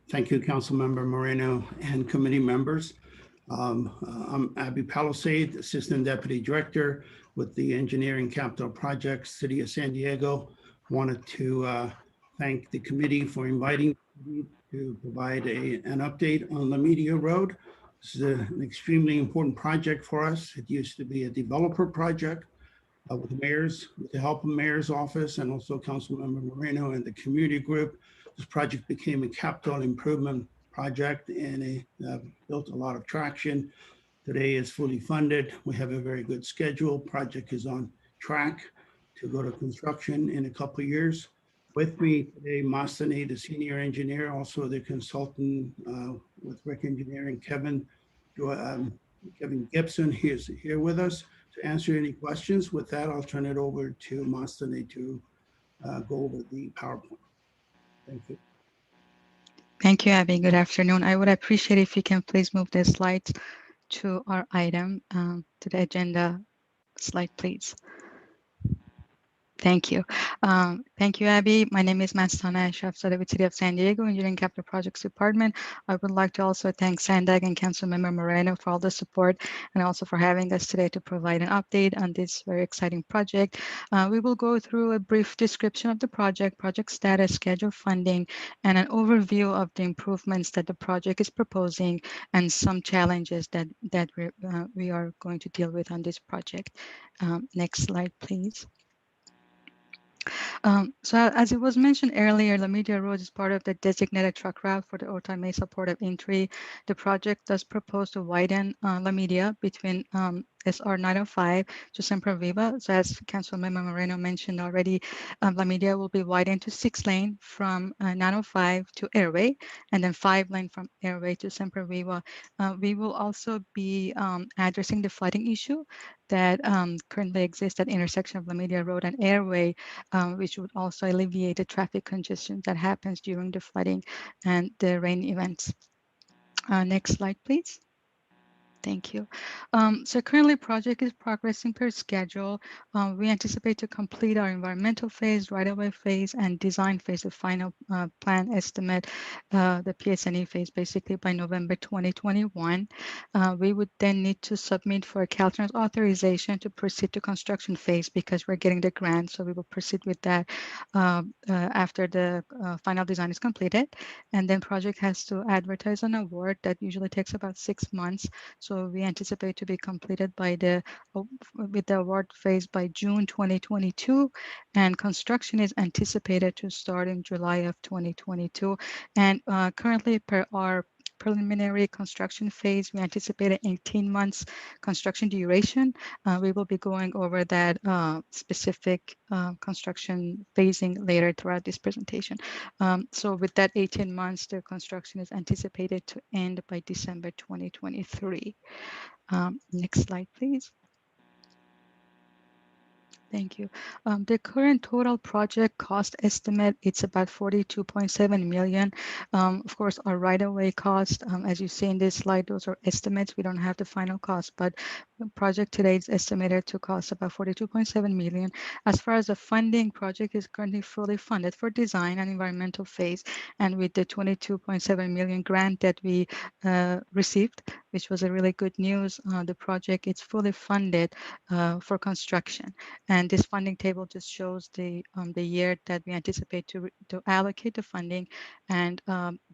Thank you, Councilmember Moreno and committee members. I'm Abby Palisade, Assistant Deputy Director with the Engineering Capital Projects, City of San Diego. Wanted to thank the committee for inviting me to provide an update on La Media Road. This is an extremely important project for us. It used to be a developer project with the help of Mayor's Office and also Councilmember Moreno and the community group. This project became a capital improvement project, and it built a lot of traction. Today it's fully funded. We have a very good schedule. Project is on track to go to construction in a couple of years. With me today, Mastane, the senior engineer, also the consultant with Rick Engineering, Kevin Gibson. He is here with us to answer any questions. With that, I'll turn it over to Mastane to go over the PowerPoint. Thank you. Thank you, Abby. Good afternoon. I would appreciate if you can please move the slides to our item, to the agenda slide, please. Thank you. Thank you, Abby. My name is Mastana Shafzadeh with City of San Diego Engineering Capital Projects Department. I would like to also thank SANDAG and Councilmember Moreno for all the support and also for having us today to provide an update on this very exciting project. We will go through a brief description of the project status, schedule, funding, and an overview of the improvements that the project is proposing and some challenges that we are going to deal with on this project. Next slide, please. So as it was mentioned earlier, La Media Road is part of the designated truck route for the Otay Mesa Port of Entry. The project does propose to widen La Media between SR 905 to Semper Viva. So as Councilmember Moreno mentioned already, La Media will be widened to 6-lane from 905 to Airway, and then 5-lane from Airway to Semper Viva. We will also be addressing the flooding issue that currently exists at the intersection of La Media Road and Airway, which would also alleviate the traffic congestion that happens during the flooding and the rain events. Next slide, please. Thank you. So currently project is progressing per schedule. We anticipate to complete our environmental phase, right-of-way phase, and design phase, the final plan estimate, the PSNE phase, basically by November 2021. We would then need to submit for a Caltrans authorization to proceed to construction phase because we're getting the grant. So we will proceed with that after the final design is completed. And then project has to advertise an award that usually takes about 6 months. So we anticipate to be completed by with the award phase by June 2022, and construction is anticipated to start in July of 2022. And currently, per our preliminary construction phase. We anticipate an 18 months construction duration. We will be going over that specific construction phasing later throughout this presentation. So with that 18 months, the construction is anticipated to end by December 2023. Next slide, please. Thank you. The current total project cost estimate, it's about 42.7 million. Of course, our right-of-way cost, as you see in this slide, those are estimates. We don't have the final cost, but the project today is estimated to cost about 42.7 million. As far as the funding, project is currently fully funded for design and environmental phase. And with the 22.7 million grant that we received, which was a really good news, the project is fully funded for construction. And this funding table just shows the year that we anticipate to allocate the funding. And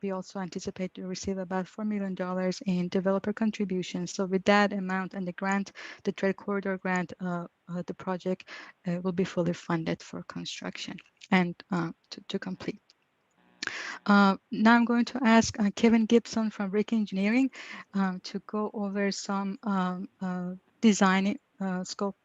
we also anticipate to receive about $4 million in developer contributions. So with that amount and the grant, the Trade Corridor grant, the project will be fully funded for construction and to complete. Now I'm going to ask Kevin Gibson from Rick Engineering to go over some design scope,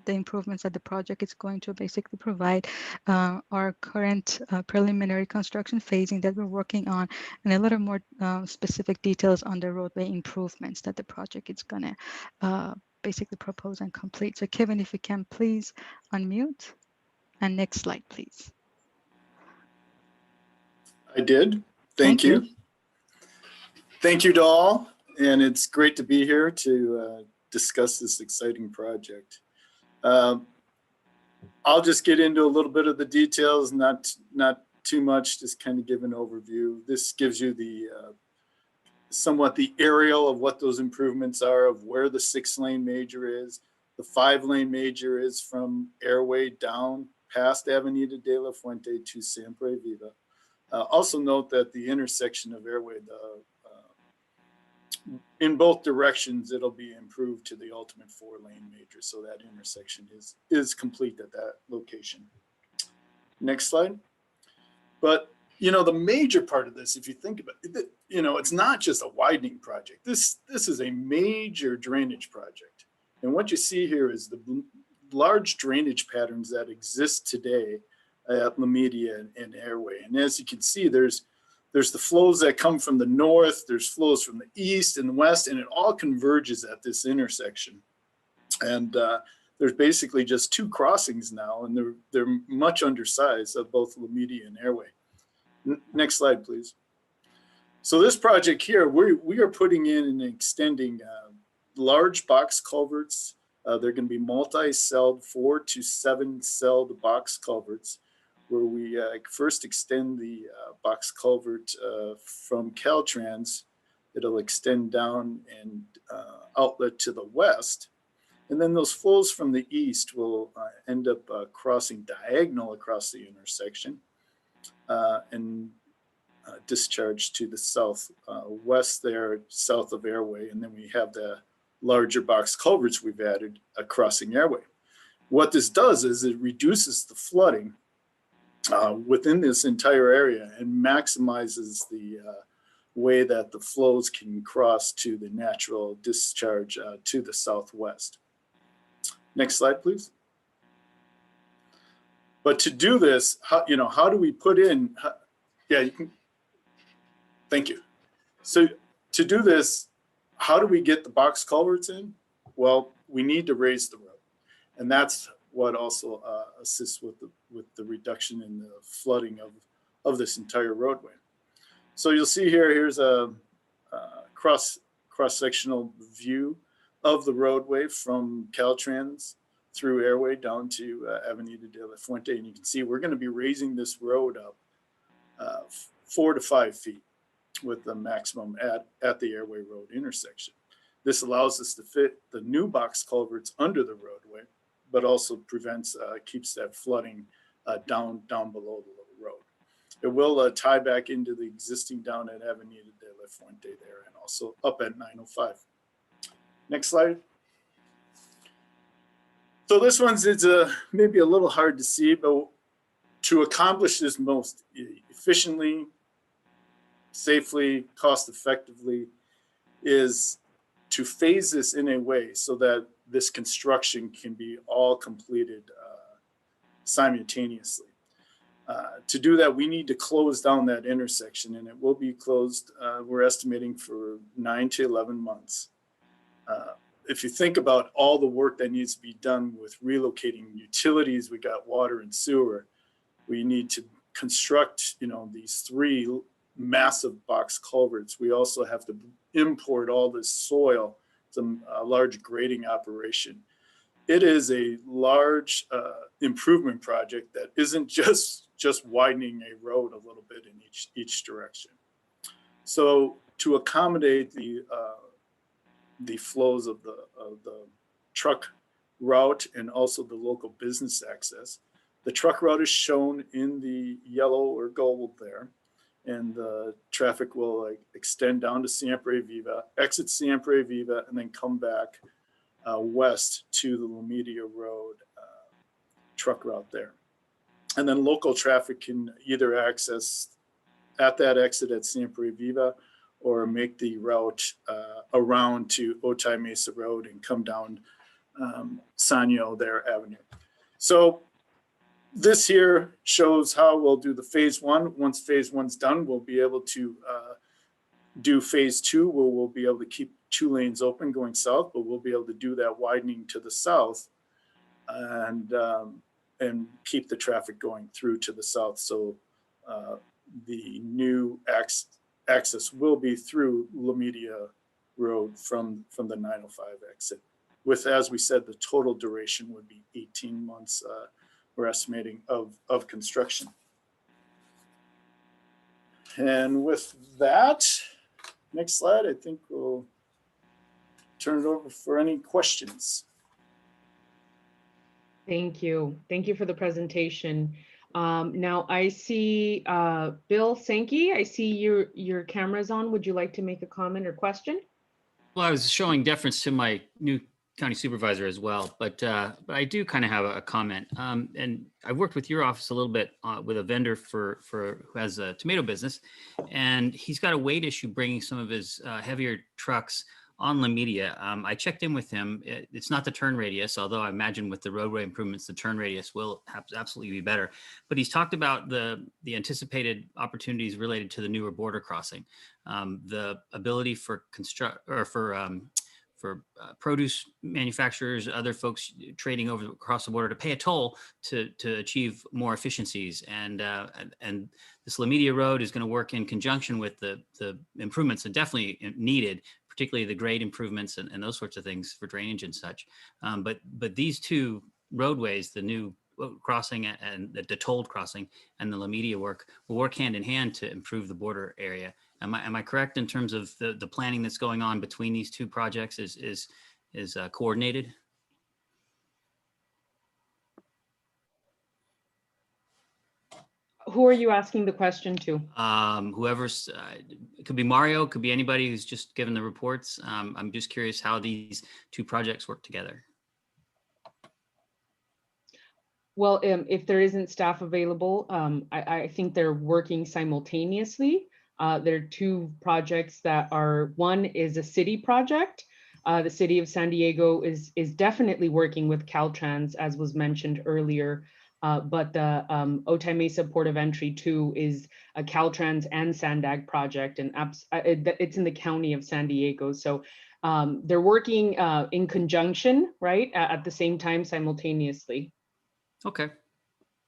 the improvements that the project is going to basically provide, our current preliminary construction phasing that we're working on, and a little more specific details on the roadway improvements that the project is going to basically propose and complete. So Kevin, if you can please unmute, and next slide, please. I did. Thank you. Thank you to all. And it's great to be here to discuss this exciting project. I'll just get into a little bit of the details, not too much, just kind of give an overview. This gives you the somewhat the aerial of what those improvements are, of where the 6-lane major is. The 5-lane major is from Airway down past Avenida de la Fuente to Siempre Viva. Also note that the intersection of Airway, in both directions, it'll be improved to the ultimate 4-lane major. So that intersection is complete at that location. Next slide. But, you know, the major part of this, if you think about it, you know, it's not just a widening project. This is a major drainage project. And what you see here is the large drainage patterns that exist today at La Media and Airway. And as you can see, there's the flows that come from the north, there's flows from the east and the west, and it all converges at this intersection. And there's basically just 2 crossings now, and they're much undersized of both La Media and Airway. Next slide, please. So this project here, we are putting in and extending large box culverts. They're going to be multi-celled, 4 to 7-celled box culverts, where we first extend the box culvert from Caltrans. It'll extend down and outlet to the west. And then those flows from the east will end up crossing diagonal across the intersection and discharge to the south west there, south of Airway. And then we have the larger box culverts we've added crossing Airway. What this does is it reduces the flooding within this entire area and maximizes the way that the flows can cross to the natural discharge to the southwest. Next slide, please. But to do this, how do we put in, yeah, you can, thank you. So to do this, how do we get the box culverts in? Well, we need to raise the road. And that's what also assists with the reduction in the flooding of this entire roadway. So you'll see here's a cross-sectional view of the roadway from Caltrans through Airway down to Avenida de la Fuente. And you can see we're going to be raising this road up 4 to 5 feet with the maximum at the Airway Road intersection. This allows us to fit the new box culverts under the roadway, but also keeps that flooding down below the little road. It will tie back into the existing down at Avenida de la Fuente there, and also up at 905. Next slide. So this one's maybe a little hard to see, but to accomplish this most efficiently, safely, cost effectively, is to phase this in a way so that this construction can be all completed simultaneously. To do that, we need to close down that intersection, and it will be closed, we're estimating, for 9 to 11 months. If you think about all the work that needs to be done with relocating utilities, we got water and sewer. We need to construct, these 3 massive box culverts. We also have to import all this soil. It's a large grading operation. It is a large improvement project that isn't just widening a road a little bit in each direction. So to accommodate the flows of the truck route and also the local business access, the truck route is shown in the yellow or gold there, and the traffic will extend down to Siempre Viva, exit Siempre Viva, and then come back west to the La Media Road truck route there. And then local traffic can either access at that exit at Siempre Viva or make the route around to Otay Mesa Road and come down Sanyo there Avenue. So this here shows how we'll do the phase 1. Once phase 1's done, we'll be able to do phase 2, where we'll be able to keep 2 lanes open going south, but we'll be able to do that widening to the south and keep the traffic going through to the south. So the new access will be through La Media Road from the 905 exit. With, as we said, the total duration would be 18 months, we're estimating, of construction. And with that, next slide, I think we'll turn it over for any questions. Thank you. Thank you for the presentation. Now I see Bill Sankey. I see your camera's on. Would you like to make a comment or question? Well, I was showing deference to my new county supervisor as well, but I do kind of have a comment. And I've worked with your office a little bit with a vendor who has a tomato business, and he's got a weight issue bringing some of his heavier trucks on La Media. I checked in with him. It's not the turn radius, although I imagine with the roadway improvements, the turn radius will absolutely be better. But he's talked about the anticipated opportunities related to the newer border crossing, the ability for produce manufacturers, other folks trading across the border to pay a toll to achieve more efficiencies. And this La Media Road is going to work in conjunction with the improvements that definitely needed, particularly the grade improvements and those sorts of things for drainage and such. But these 2 roadways, the new crossing and the tolled crossing and the La Media work, will work hand in hand to improve the border area. Am I correct in terms of the planning that's going on between these 2 projects is coordinated? Who are you asking the question to? Whoever's, it could be Mario, it could be anybody who's just given the reports. I'm just curious how these 2 projects work together. Well, if there isn't staff available, I think they're working simultaneously. There are 2 projects that are, one is a city project. The city of San Diego is definitely working with Caltrans, as was mentioned earlier. But the Otay Mesa Port of Entry 2 is a Caltrans and Sandag project, and it's in the county of San Diego. So they're working in conjunction, right, at the same time simultaneously. Okay.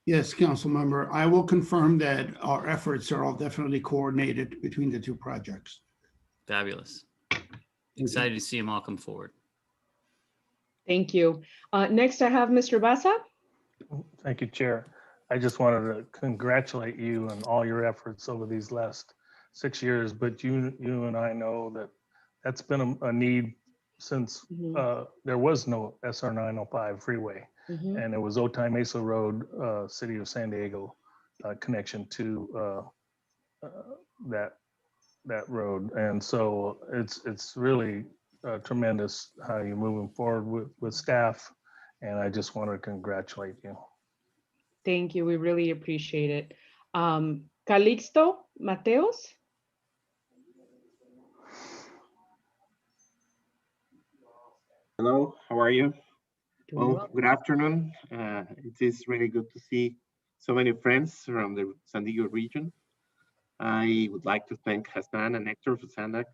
Yes, council member, I will confirm that our efforts are all definitely coordinated between the 2 projects. Fabulous. Excited to see them all come forward. Thank you. Next, I have Mr. Basa. Thank you, Chair. I just wanted to congratulate you on all your efforts over these last 6 years, but you and I know that that's been a need since there was no SR 905 freeway. And it was Otay Mesa Road, City of San Diego connection to that road. And so it's really tremendous how you're moving forward with staff. And I just want to congratulate you. Thank you. We really appreciate it. Calixto Mateos. Hello, how are you? Doing Well, good afternoon. It is really good to see so many friends from the San Diego region. I would like to thank Hassan and Hector for SANDAG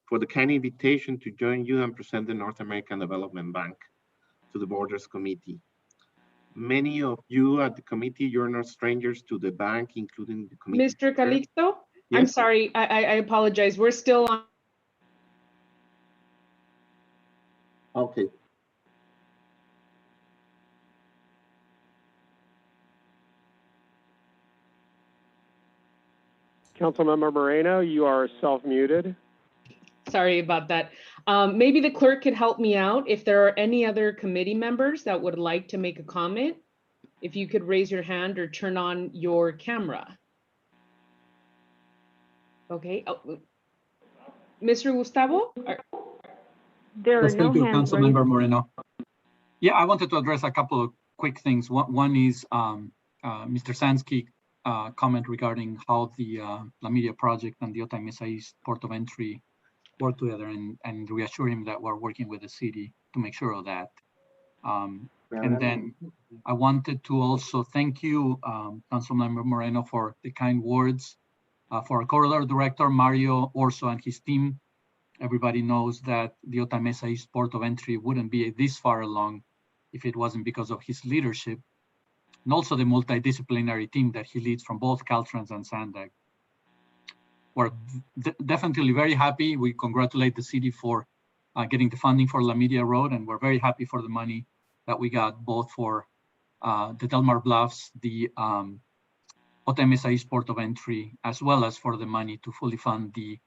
for the kind invitation to join you and present the North American Development Bank to the Borders Committee. Many of you at the committee, you're not strangers to the bank, including the committee. Mr. Calixto, I'm Yes? sorry, I apologize. We're still on. Okay. Councilmember Moreno, you are self-muted. Sorry about that. Maybe the clerk could help me out. If there are any other committee members that would like to make a comment, if you could raise your hand or turn on your camera. Okay. Oh, Mr. Gustavo? There are Yes, no thank you, hands raised. Councilmember Moreno. Yeah, I wanted to address a couple of quick things. One is Mr. Sansky comment regarding how the La Media project and the Otay Mesa East port of entry work together, and reassure him that we're working with the city to make sure of that. And then I wanted to also thank you, Councilmember Moreno, for the kind words for our corridor director, Mario Orso, and his team. Everybody knows that the Otay Mesa East port of entry wouldn't be this far along if it wasn't because of his leadership, and also the multidisciplinary team that he leads from both Caltrans and SANDAG. We're definitely very happy. We congratulate the city for getting the funding for La Media Road, and we're very happy for the money that we got both for the Del Mar Bluffs, the Otay Mesa East port of entry, as well as for the money to fully fund the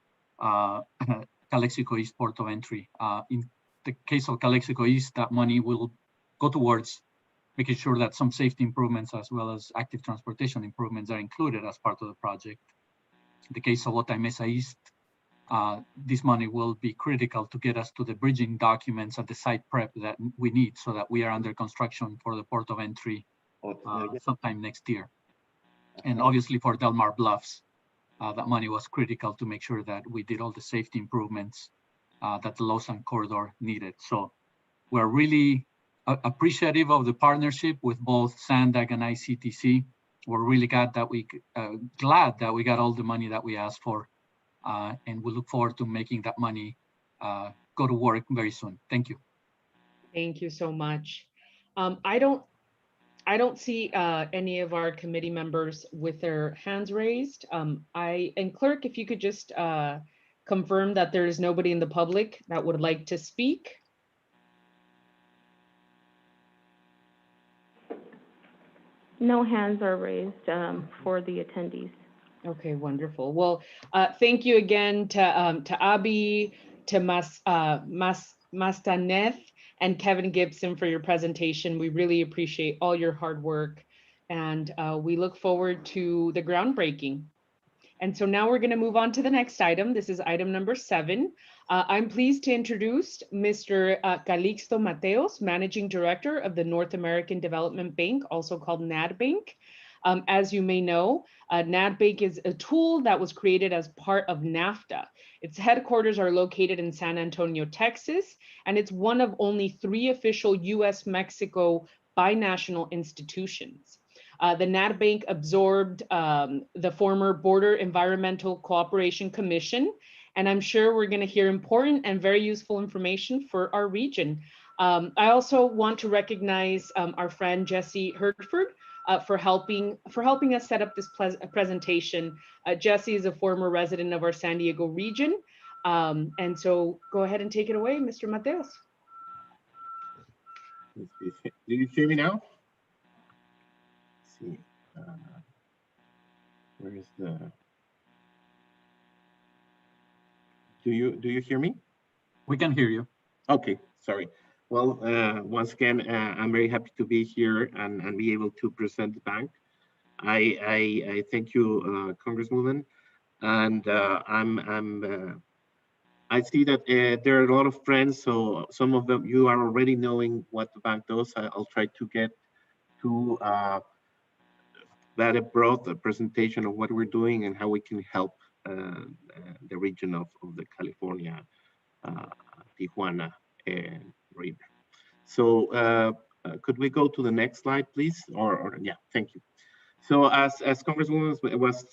Calexico East port of entry. In the case of Calexico East, that money will go towards making sure that some safety improvements as well as active transportation improvements are included as part of the project. In the case of Otay Mesa East, this money will be critical to get us to the bridging documents and the site prep that we need so that we are under construction for the port of entry sometime next year. And obviously for Del Mar Bluffs, that money was critical to make sure that we did all the safety improvements that the Lausanne corridor needed. So we're really appreciative of the partnership with both SANDAG and ICTC. We're really glad that we got all the money that we asked for, and we look forward to making that money go to work very soon. Thank you. Thank you so much. I don't see any of our committee members with their hands raised. And clerk, if you could just confirm that there is nobody in the public that would like to speak. No hands are raised for the attendees. Okay, wonderful. Well, thank you again to Abi, to Mastaneth, and Kevin Gibson for your presentation. We really appreciate all your hard work, and we look forward to the groundbreaking. And so now we're going to move on to the next item. This is item number 7. I'm pleased to introduce Mr. Calixto Mateos, Managing Director of the North American Development Bank, also called NADBank. As you may know, NADBank is a tool that was created as part of NAFTA. Its headquarters are located in San Antonio, Texas, and it's one of only 3 official US-Mexico binational institutions. The NADBank absorbed the former Border Environmental Cooperation Commission, and I'm sure we're going to hear important and very useful information for our region. I also want to recognize our friend Jesse Hertford for helping us set up this presentation. Jesse is a former resident of our San Diego region, and so go ahead and take it away, Mr. Mateos. Do you hear me now? See, where is the? Do you hear me? We can hear you. Okay, sorry. Well, once again, I'm very happy to be here and be able to present the bank. I thank you, Congresswoman, and I see that there are a lot of friends, so some of them you are already knowing what the bank does. I'll try to get to that a broad presentation of what we're doing and how we can help the region of the California, Tijuana river. So could we go to the next slide, please? Or yeah, thank you. So as Congresswoman was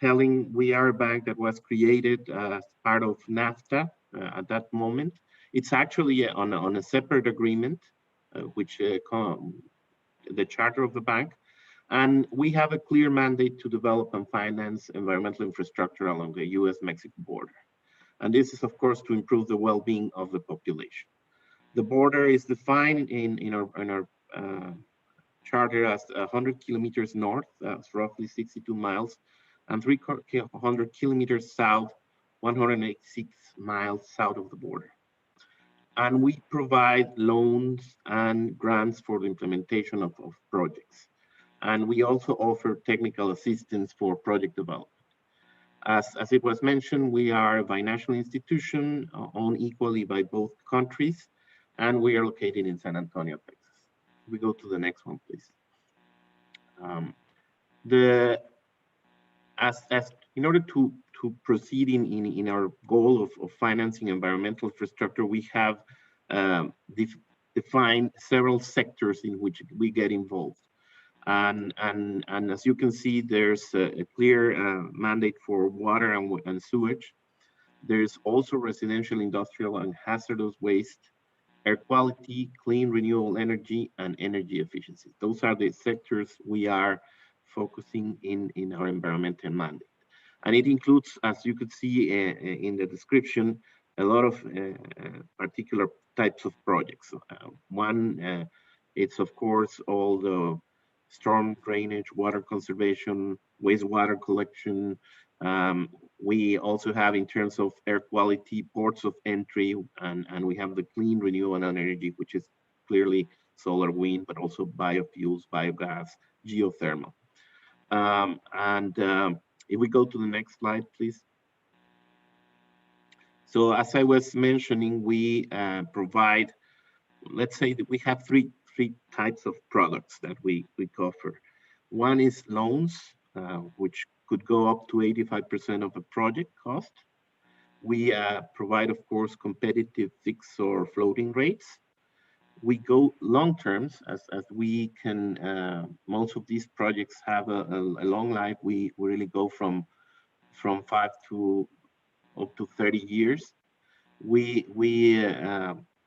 telling, we are a bank that was created as part of NAFTA at that moment. It's actually on a separate agreement, which the charter of the bank. And we have a clear mandate to develop and finance environmental infrastructure along the US-Mexico border. And this is, of course, to improve the well-being of the population. The border is defined in our charter as 100 kilometers north, that's roughly 62 miles, and 300 kilometers south, 186 miles south of the border. And we provide loans and grants for the implementation of projects. And we also offer technical assistance for project development. As it was mentioned, we are a binational institution owned equally by both countries, and we are located in San Antonio, Texas. We go to the next one, please. In order to proceed in our goal of financing environmental infrastructure, we have defined several sectors in which we get involved. And as you can see, there's a clear mandate for water and sewage. There's also residential, industrial, and hazardous waste, air quality, clean renewable energy, and energy efficiency. Those are the sectors we are focusing in our environmental mandate. And it includes, as you could see in the description, a lot of particular types of projects. One, it's of course all the storm drainage, water conservation, wastewater collection. We also have, in terms of air quality, ports of entry, and we have the clean renewable energy, which is clearly solar, wind, but also biofuels, biogas, geothermal. If we go to the next slide, please. So as I was mentioning, we provide, let's say that we have three types of products that we offer. One is loans, which could go up to 85% of the project cost. We provide, of course, competitive fixed or floating rates. We go long terms, as we can, most of these projects have a long life. We really go from 5 to up to 30 years. We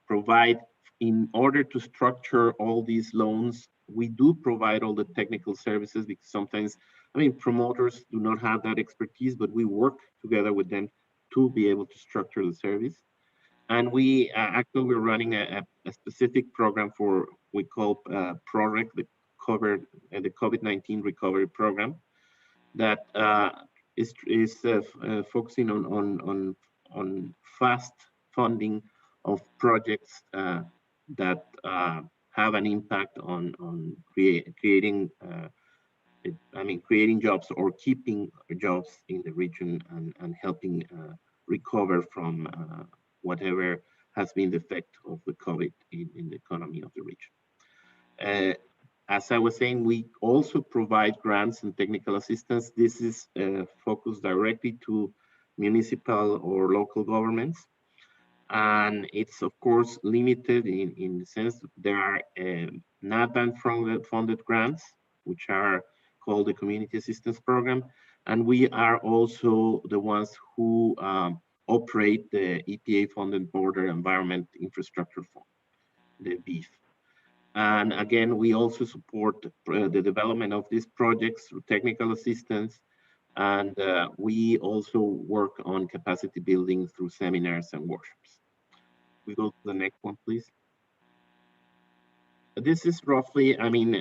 provide, in order to structure all these loans, we do provide all the technical services, because sometimes, I mean, promoters do not have that expertise, but we work together with them to be able to structure the service. And we actually, we're running a specific program for, we call PROREC, the COVID-19 recovery program, that is focusing on fast funding of projects that have an impact on creating jobs or keeping jobs in the region, and helping recover from whatever has been the effect of the COVID in the economy of the region. As I was saying, we also provide grants and technical assistance. This is focused directly to municipal or local governments. And it's, of course, limited in the sense that there are NABAN funded grants, which are called the Community Assistance Program. And we are also the ones who operate the EPA-funded Border Environment Infrastructure Fund, the BEEF. And again, we also support the development of these projects through technical assistance. And we also work on capacity building through seminars and workshops. We go to the next one, please. This is roughly, I mean,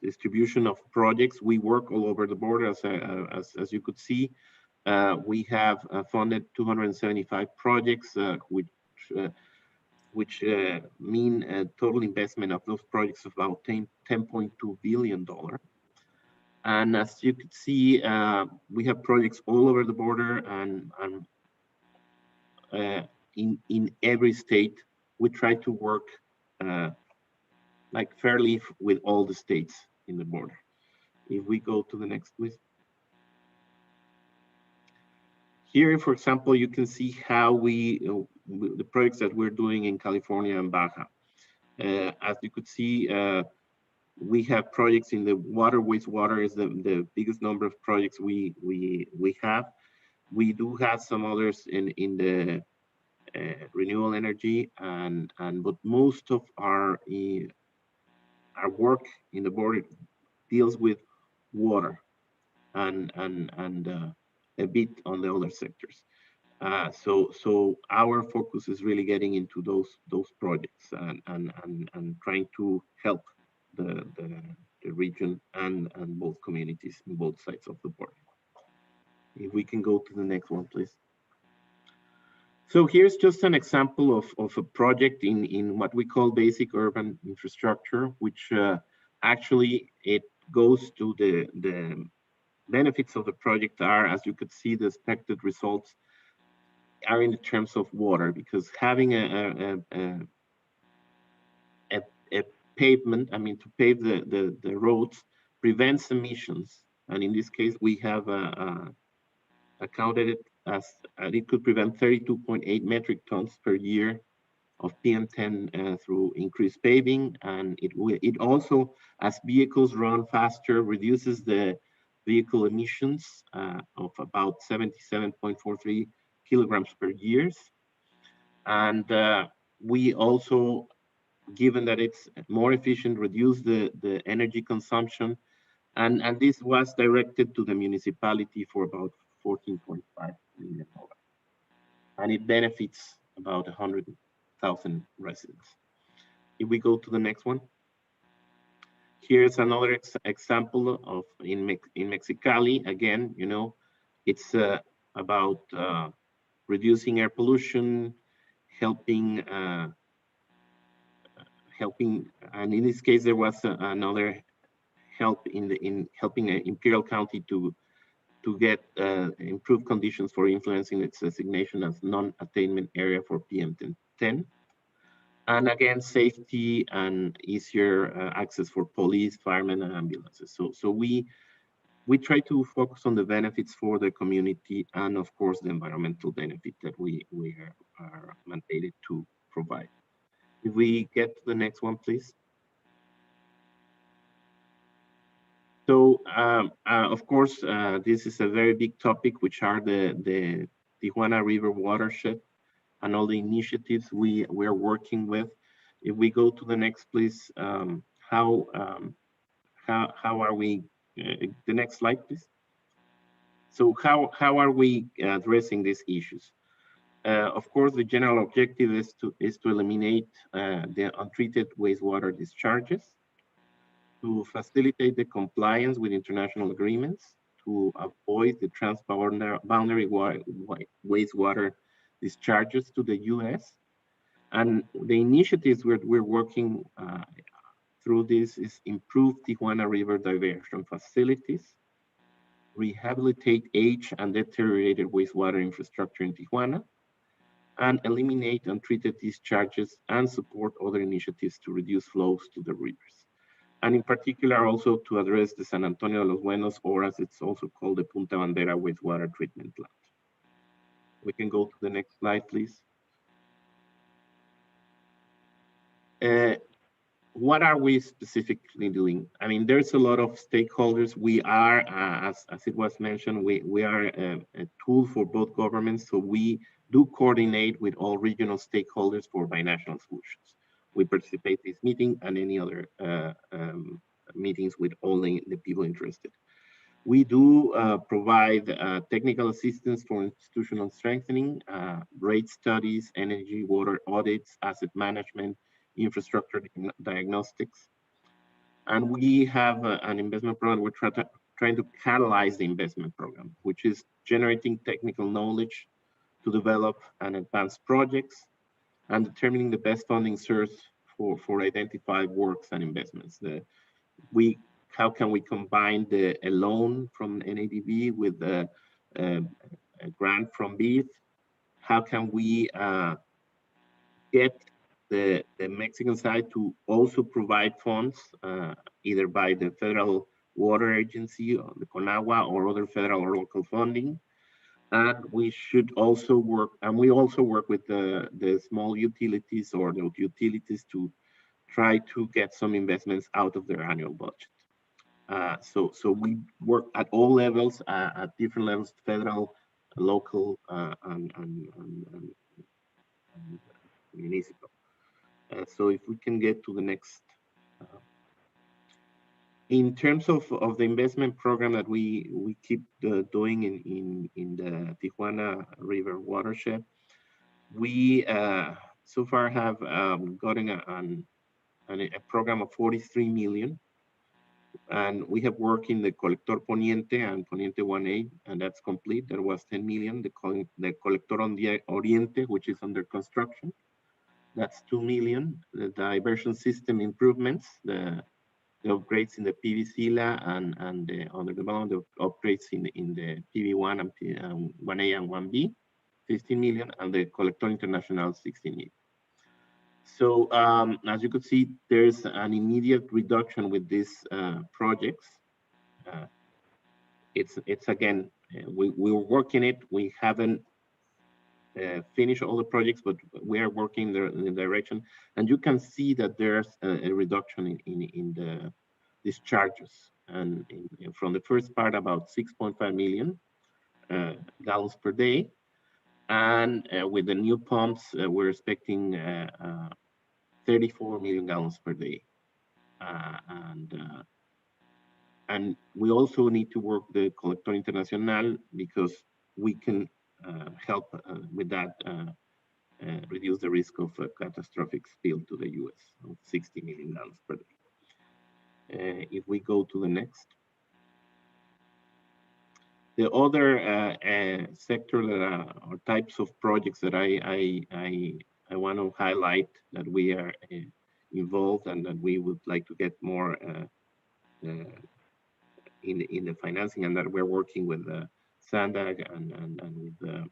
distribution of projects. We work all over the border, as you could see. We have funded 275 projects, which mean a total investment of those projects of about $10.2 billion. And as you could see, we have projects all over the border, and in every state. We try to work like fairly with all the states in the border. If we go to the next, please. Here, for example, you can see how we the projects that we're doing in California and Baja. As you could see, we have projects in the water, wastewater is the biggest number of projects we have. We do have some others in the renewable energy, but most of our work in the board deals with water and a bit on the other sectors. So our focus is really getting into those projects and trying to help the region and both communities in both sides of the border. If we can go to the next one, please. So here's just an example of a project in what we call basic urban infrastructure, which actually it goes to the benefits of the project are, as you could see, the expected results are in the terms of water, because having a pavement, I mean, to pave the roads prevents emissions. And in this case, we have accounted it as it could prevent 32.8 metric tons per year of PM10 through increased paving. And it also, as vehicles run faster, reduces the vehicle emissions of about 77.43 kilograms per year. And we also, given that it's more efficient, reduce the energy consumption. And this was directed to the municipality for about $14.5 million. And it benefits about 100,000 residents. If we go to the next one. Here's another example of in Mexicali. Again, you know, it's about reducing air pollution, helping, and in this case, there was another help in helping Imperial County to get improved conditions for influencing its designation as non-attainment area for PM10. And again, safety and easier access for police, firemen, and ambulances. So we try to focus on the benefits for the community and, of course, the environmental benefit that we are mandated to provide. If we get to the next one, please. So, of course, this is a very big topic, which are the Tijuana River watershed and all the initiatives we're working with. If we go to the next, please, how are we, the next slide, please. So how are we addressing these issues? Of course, the general objective is to eliminate the untreated wastewater discharges, to facilitate the compliance with international agreements, to avoid the transboundary wastewater discharges to the US. And the initiatives we're working through this is improve Tijuana River diversion facilities, rehabilitate aged and deteriorated wastewater infrastructure in Tijuana, and eliminate untreated discharges and support other initiatives to reduce flows to the rivers. And in particular, also to address the San Antonio de los Buenos, or as it's also called, the Punta Bandera wastewater treatment plant. We can go to the next slide, please. What are we specifically doing? I mean, there's a lot of stakeholders. We are, as it was mentioned, we are a tool for both governments. So we do coordinate with all regional stakeholders for binational solutions. We participate in this meeting and any other meetings with all the people interested. We do provide technical assistance for institutional strengthening, rate studies, energy, water audits, asset management, infrastructure diagnostics. And we have an investment program. We're trying to catalyze the investment program, which is generating technical knowledge to develop and advance projects and determining the best funding source for identified works and investments. How can we combine a loan from NADB with a grant from BID? How can we get the Mexican side to also provide funds, either by the Federal Water Agency, or the CONAGUA, or other federal or local funding? And we should also work, and we also work with the small utilities or the utilities to try to get some investments out of their annual budget. So we work at all levels, at different levels, federal, local, and municipal. So if we can get to the next. In terms of the investment program that we keep doing in the Tijuana River watershed, we so far have gotten a program of 43 million. And we have worked in the Colector Poniente and Poniente 1A, and that's complete. There was 10 million. The Colector on the Oriente, which is under construction, that's 2 million. The diversion system improvements, the upgrades in the PV-SILA and the under development upgrades in the PV1 and 1A and 1B, 15 million, and the Colector International, 16 million. So as you could see, there's an immediate reduction with these projects. It's again, we're working it. We haven't finished all the projects, but we are working in the direction. And you can see that there's a reduction in the discharges. And from the first part, about 6.5 million gallons per day. And with the new pumps, we're expecting 34 million gallons per day. And we also need to work the Colector Internacional because we can help with that, reduce the risk of a catastrophic spill to the US of 60 million gallons per day. If we go to the next. The other sector that or types of projects that I want to highlight that we are involved and that we would like to get more in the financing, and that we're working with SANDAG and with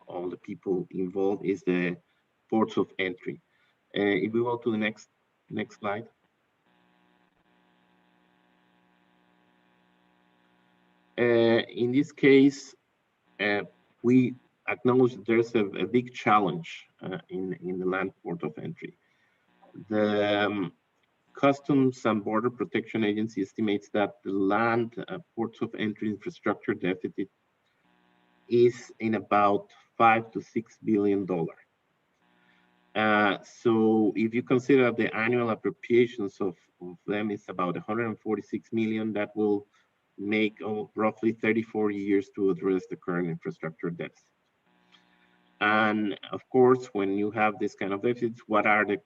all the people involved is the ports of entry. If we go to the next slide. In this case, we acknowledge that there's a big challenge in the land port of entry. The Customs and Border Protection Agency estimates that the land ports of entry infrastructure deficit is in about $5 to $6 billion. So if you consider the annual appropriations of them is about 146 million, that will make roughly 34 years to address the current infrastructure deficit. And of course, when you have this kind of deficits, what are the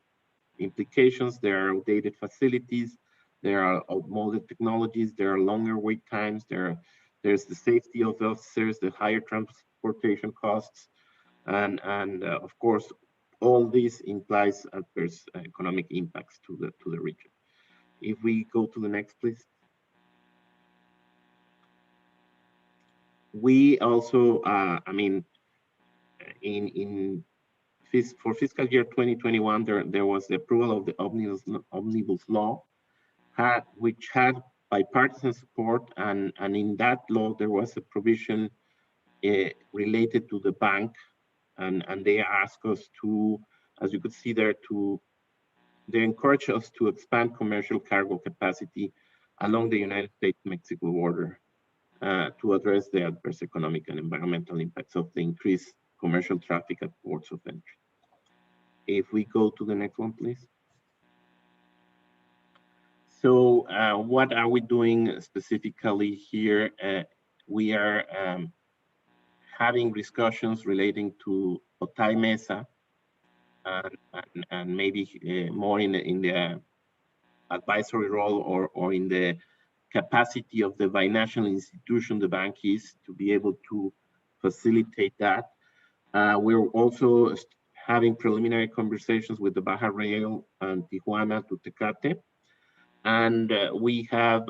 implications? There are outdated facilities, there are outmoded technologies, there are longer wait times, there's the safety of officers, the higher transportation costs, and of course, all this implies adverse economic impacts to the region. If we go to the next, please. We also, I mean, for fiscal year 2021, there was the approval of the omnibus law, which had bipartisan support, and in that law there was a provision related to the bank, and they asked us to, as you could see there, they encourage us to expand commercial cargo capacity along the United States-Mexico border to address the adverse economic and environmental impacts of the increased commercial traffic at ports of entry. If we go to the next one, please. So what are we doing specifically here? We are having discussions relating to Otay Mesa and maybe more in the advisory role or in the capacity of the binational institution the bank is to be able to facilitate that. We're also having preliminary conversations with the Baja Rail and Tijuana to Tecate. And we have,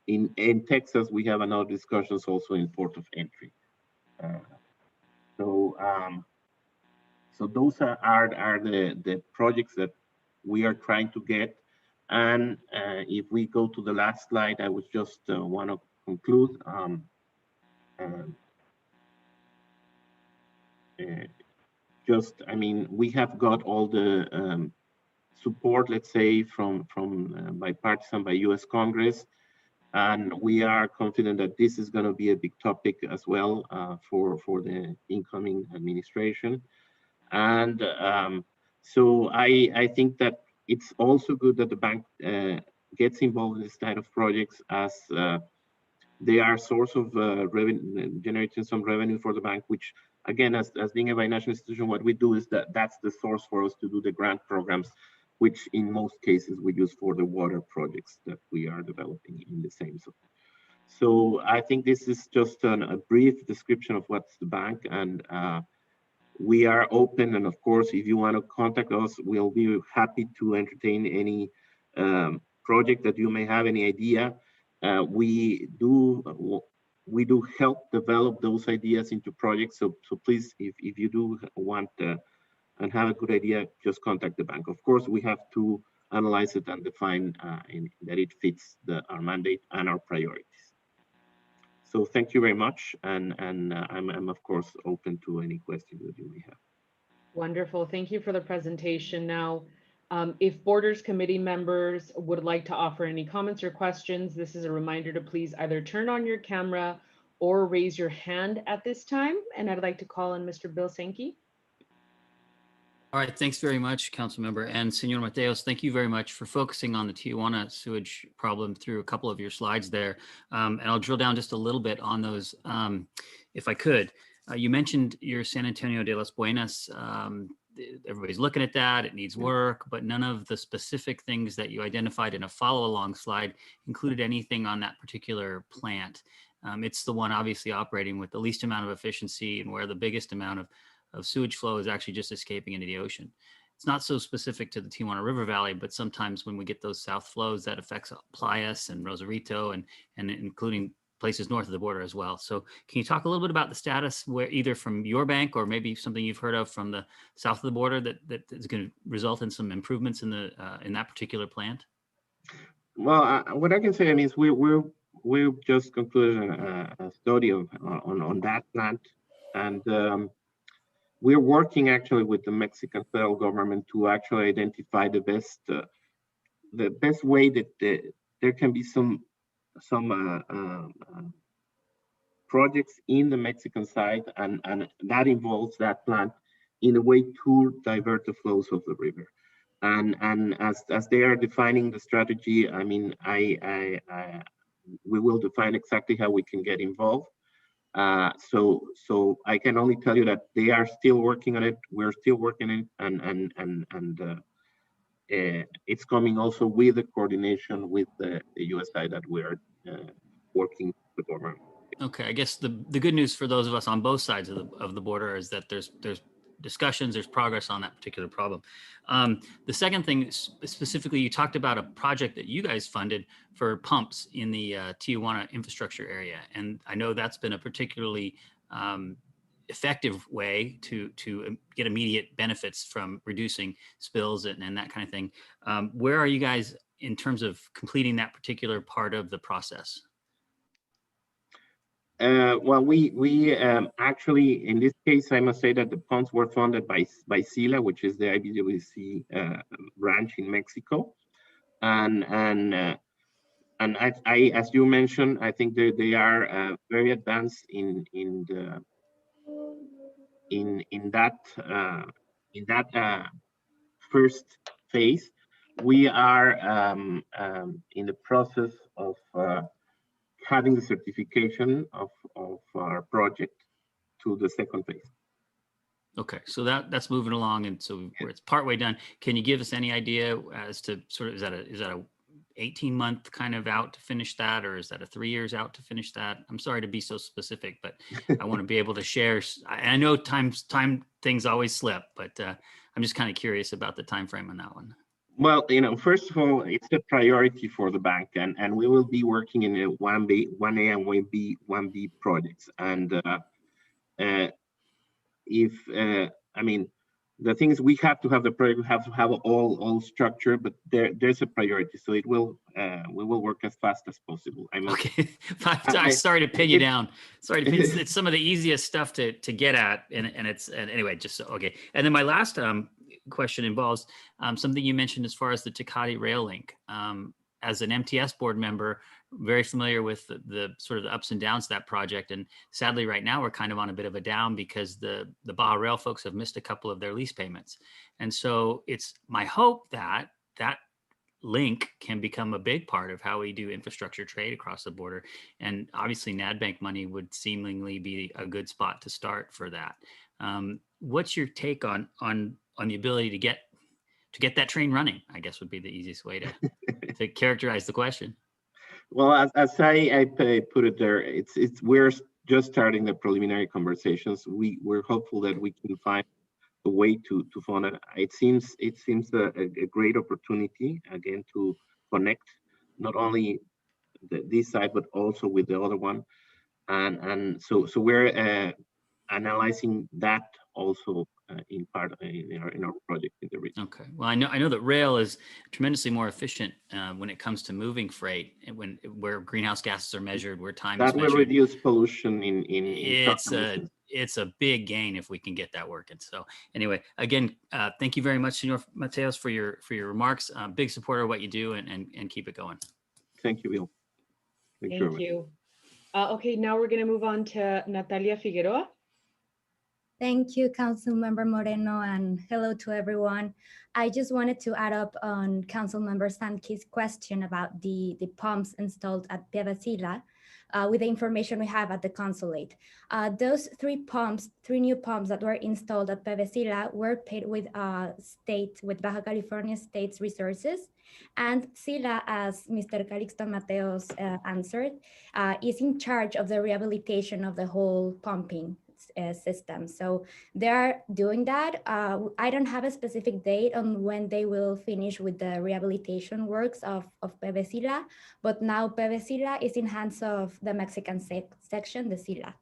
in Texas, we have another discussions also in port of entry. So those are the projects that we are trying to get. And if we go to the last slide, I would just want to conclude. I mean, we have got all the support, let's say, from bipartisan by U.S. Congress, and we are confident that this is going to be a big topic as well for the incoming administration. And so I think that it's also good that the bank gets involved in this kind of projects, as they are a source of revenue, generating some revenue for the bank, which again, as being a financial institution, what we do is that's the source for us to do the grant programs, which in most cases we use for the water projects that we are developing in the same zone. So I think this is just a brief description of what's the bank, and we are open. And of course, if you want to contact us, we'll be happy to entertain any project that you may have, any idea. We do help develop those ideas into projects. So please, if you do want and have a good idea, just contact the bank. Of course, we have to analyze it and define that it fits our mandate and our priorities. So thank you very much, and I'm of course open to any questions that you may have. Wonderful. Thank you for the presentation. Now, if Borders Committee members would like to offer any comments or questions, this is a reminder to please either turn on your camera or raise your hand at this time. And I'd like to call on Mr. Bill Sankey. All right, thanks very much, Councilmember. And Senor Mateos, thank you very much for focusing on the Tijuana sewage problem through a couple of your slides there. And I'll drill down just a little bit on those, if I could. You mentioned your San Antonio de las Buenas. Everybody's looking at that, it needs work, but none of the specific things that you identified in a follow-along slide included anything on that particular plant. It's the one obviously operating with the least amount of efficiency and where the biggest amount of sewage flow is actually just escaping into the ocean. It's not so specific to the Tijuana River Valley, but sometimes when we get those south flows, that affects Playas and Rosarito and including places north of the border as well. So can you talk a little bit about the status, where either from your bank or maybe something you've heard of from the south of the border that is going to result in some improvements in the in that particular plant? Well, what I can say, I mean, is we've just concluded a study on that plant, and we're working actually with the Mexican federal government to actually identify the best way that there can be some projects in the Mexican side, and that involves that plant in a way to divert the flows of the river. And as they are defining the strategy, I mean, we will define exactly how we can get involved. So I can only tell you that they are still working on it. We're still working on it, and it's coming also with the coordination with the U.S. side that we're working with the government. Okay, I guess the good news for those of us on both sides of the border is that there's discussions, there's progress on that particular problem. The second thing, specifically, you talked about a project that you guys funded for pumps in the Tijuana infrastructure area. And I know that's been a particularly effective way to get immediate benefits from reducing spills and that kind of thing. Where are you guys in terms of completing that particular part of the process? Well, we actually, in this case, I must say that the pumps were funded by SILA, which is the IBWC branch in Mexico, and I, as you mentioned, I think they are very advanced in that first phase. We are in the process of having the certification of our project to the second phase. Okay, so that's moving along, and so it's partway done. Can you give us any idea as to sort of is that a 18-month kind of out to finish that, or is that a 3 years out to finish that? I'm sorry to be so specific, but I want to be able to share. I know time things always slip, but I'm just kind of curious about the time frame on that one. Well, first of all, it's a priority for the bank, and we will be working in a 1A and 1B projects. And I mean, the thing is, we have to have the project, we have to have all structure, but there's a priority. So it will, we will work as fast as possible. I mean, Okay, I'm sorry to pin you down. Sorry to pin, it's some of the easiest stuff to get at, and anyway, just okay. And then my last question involves something you mentioned as far as the Tecate Rail Link. As an MTS board member, very familiar with the sort of the ups and downs of that project. And sadly, right now, we're kind of on a bit of a down because the Baja Rail folks have missed a couple of their lease payments. And so it's my hope that that link can become a big part of how we do infrastructure trade across the border. And obviously NADBank money would seemingly be a good spot to start for that. What's your take on the ability to get that train running, I guess would be the easiest way to characterize the question. Well, as I put it there, we're just starting the preliminary conversations. We're hopeful that we can find a way to fund it. It seems a great opportunity again to connect not only this side but also with the other one, and so we're analyzing that also in part in our project in the region. Okay. Well, I know that rail is tremendously more efficient when it comes to moving freight, and where greenhouse gases are measured, where time is That will measured. reduce pollution in It's a big gain if we can get that working. So anyway, again, thank you very much, Senor Mateos, for your remarks. Big supporter of what you do, and keep it going. Thank you, Bill. Thank you. Okay, now we're going to move on to Natalia Figueroa. Thank you, Councilmember Moreno, and hello to everyone. I just wanted to add up on Councilmember Sankey's question about the pumps installed at Pevasila with the information we have at the consulate. Those three new pumps that were installed at Pevasila were paid with Baja California State's resources. And SILA, as Mr. Calixto Mateos answered, is in charge of the rehabilitation of the whole pumping system. So they are doing that. I don't have a specific date on when they will finish with the rehabilitation works of Pevasila, but now Pevasila is in hands of the Mexican section, the SILA.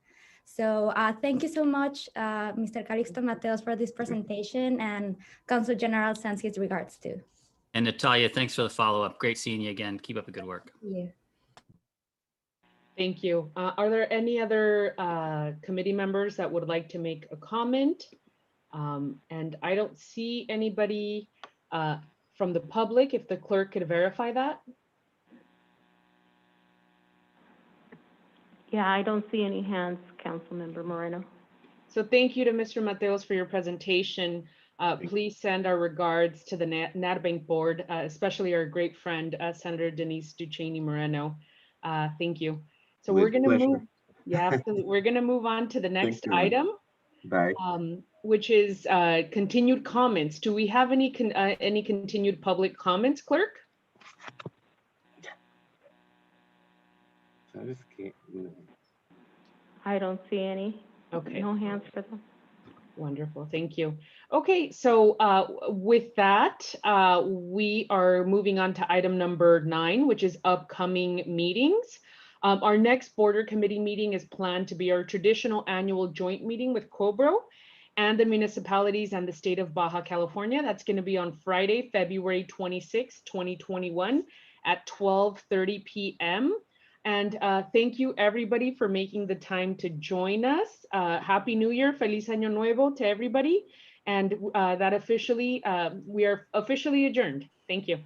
So thank you so much, Mr. Calixto Mateos, for this presentation, and Consul General sends his regards too. And Natalia, thanks for the follow-up. Great seeing you again. Keep up the good work. Yeah. Thank you. Are there any other committee members that would like to make a comment? And I don't see anybody from the public. If the clerk could verify that. Yeah, I don't see any hands, Councilmember Moreno. So thank you to Mr. Mateos for your presentation. Please send our regards to the NADBank board, especially our great friend, Senator Denise Duchesne Moreno. Thank you. So we're going to move. Yeah, absolutely. We're going to move on to the next item, which is continued comments. Do we have any continued public comments, clerk? I don't see any. Okay. No hands for them. Wonderful, thank you. Okay, so with that, we are moving on to item number 9, which is upcoming meetings. Our next border committee meeting is planned to be our traditional annual joint meeting with COBRO and the municipalities and the state of Baja California. That's going to be on Friday, February 26, 2021 at 12:30 p.m. And thank you everybody for making the time to join us. Happy New Year, Feliz Año Nuevo to everybody. And we are officially adjourned. Thank you.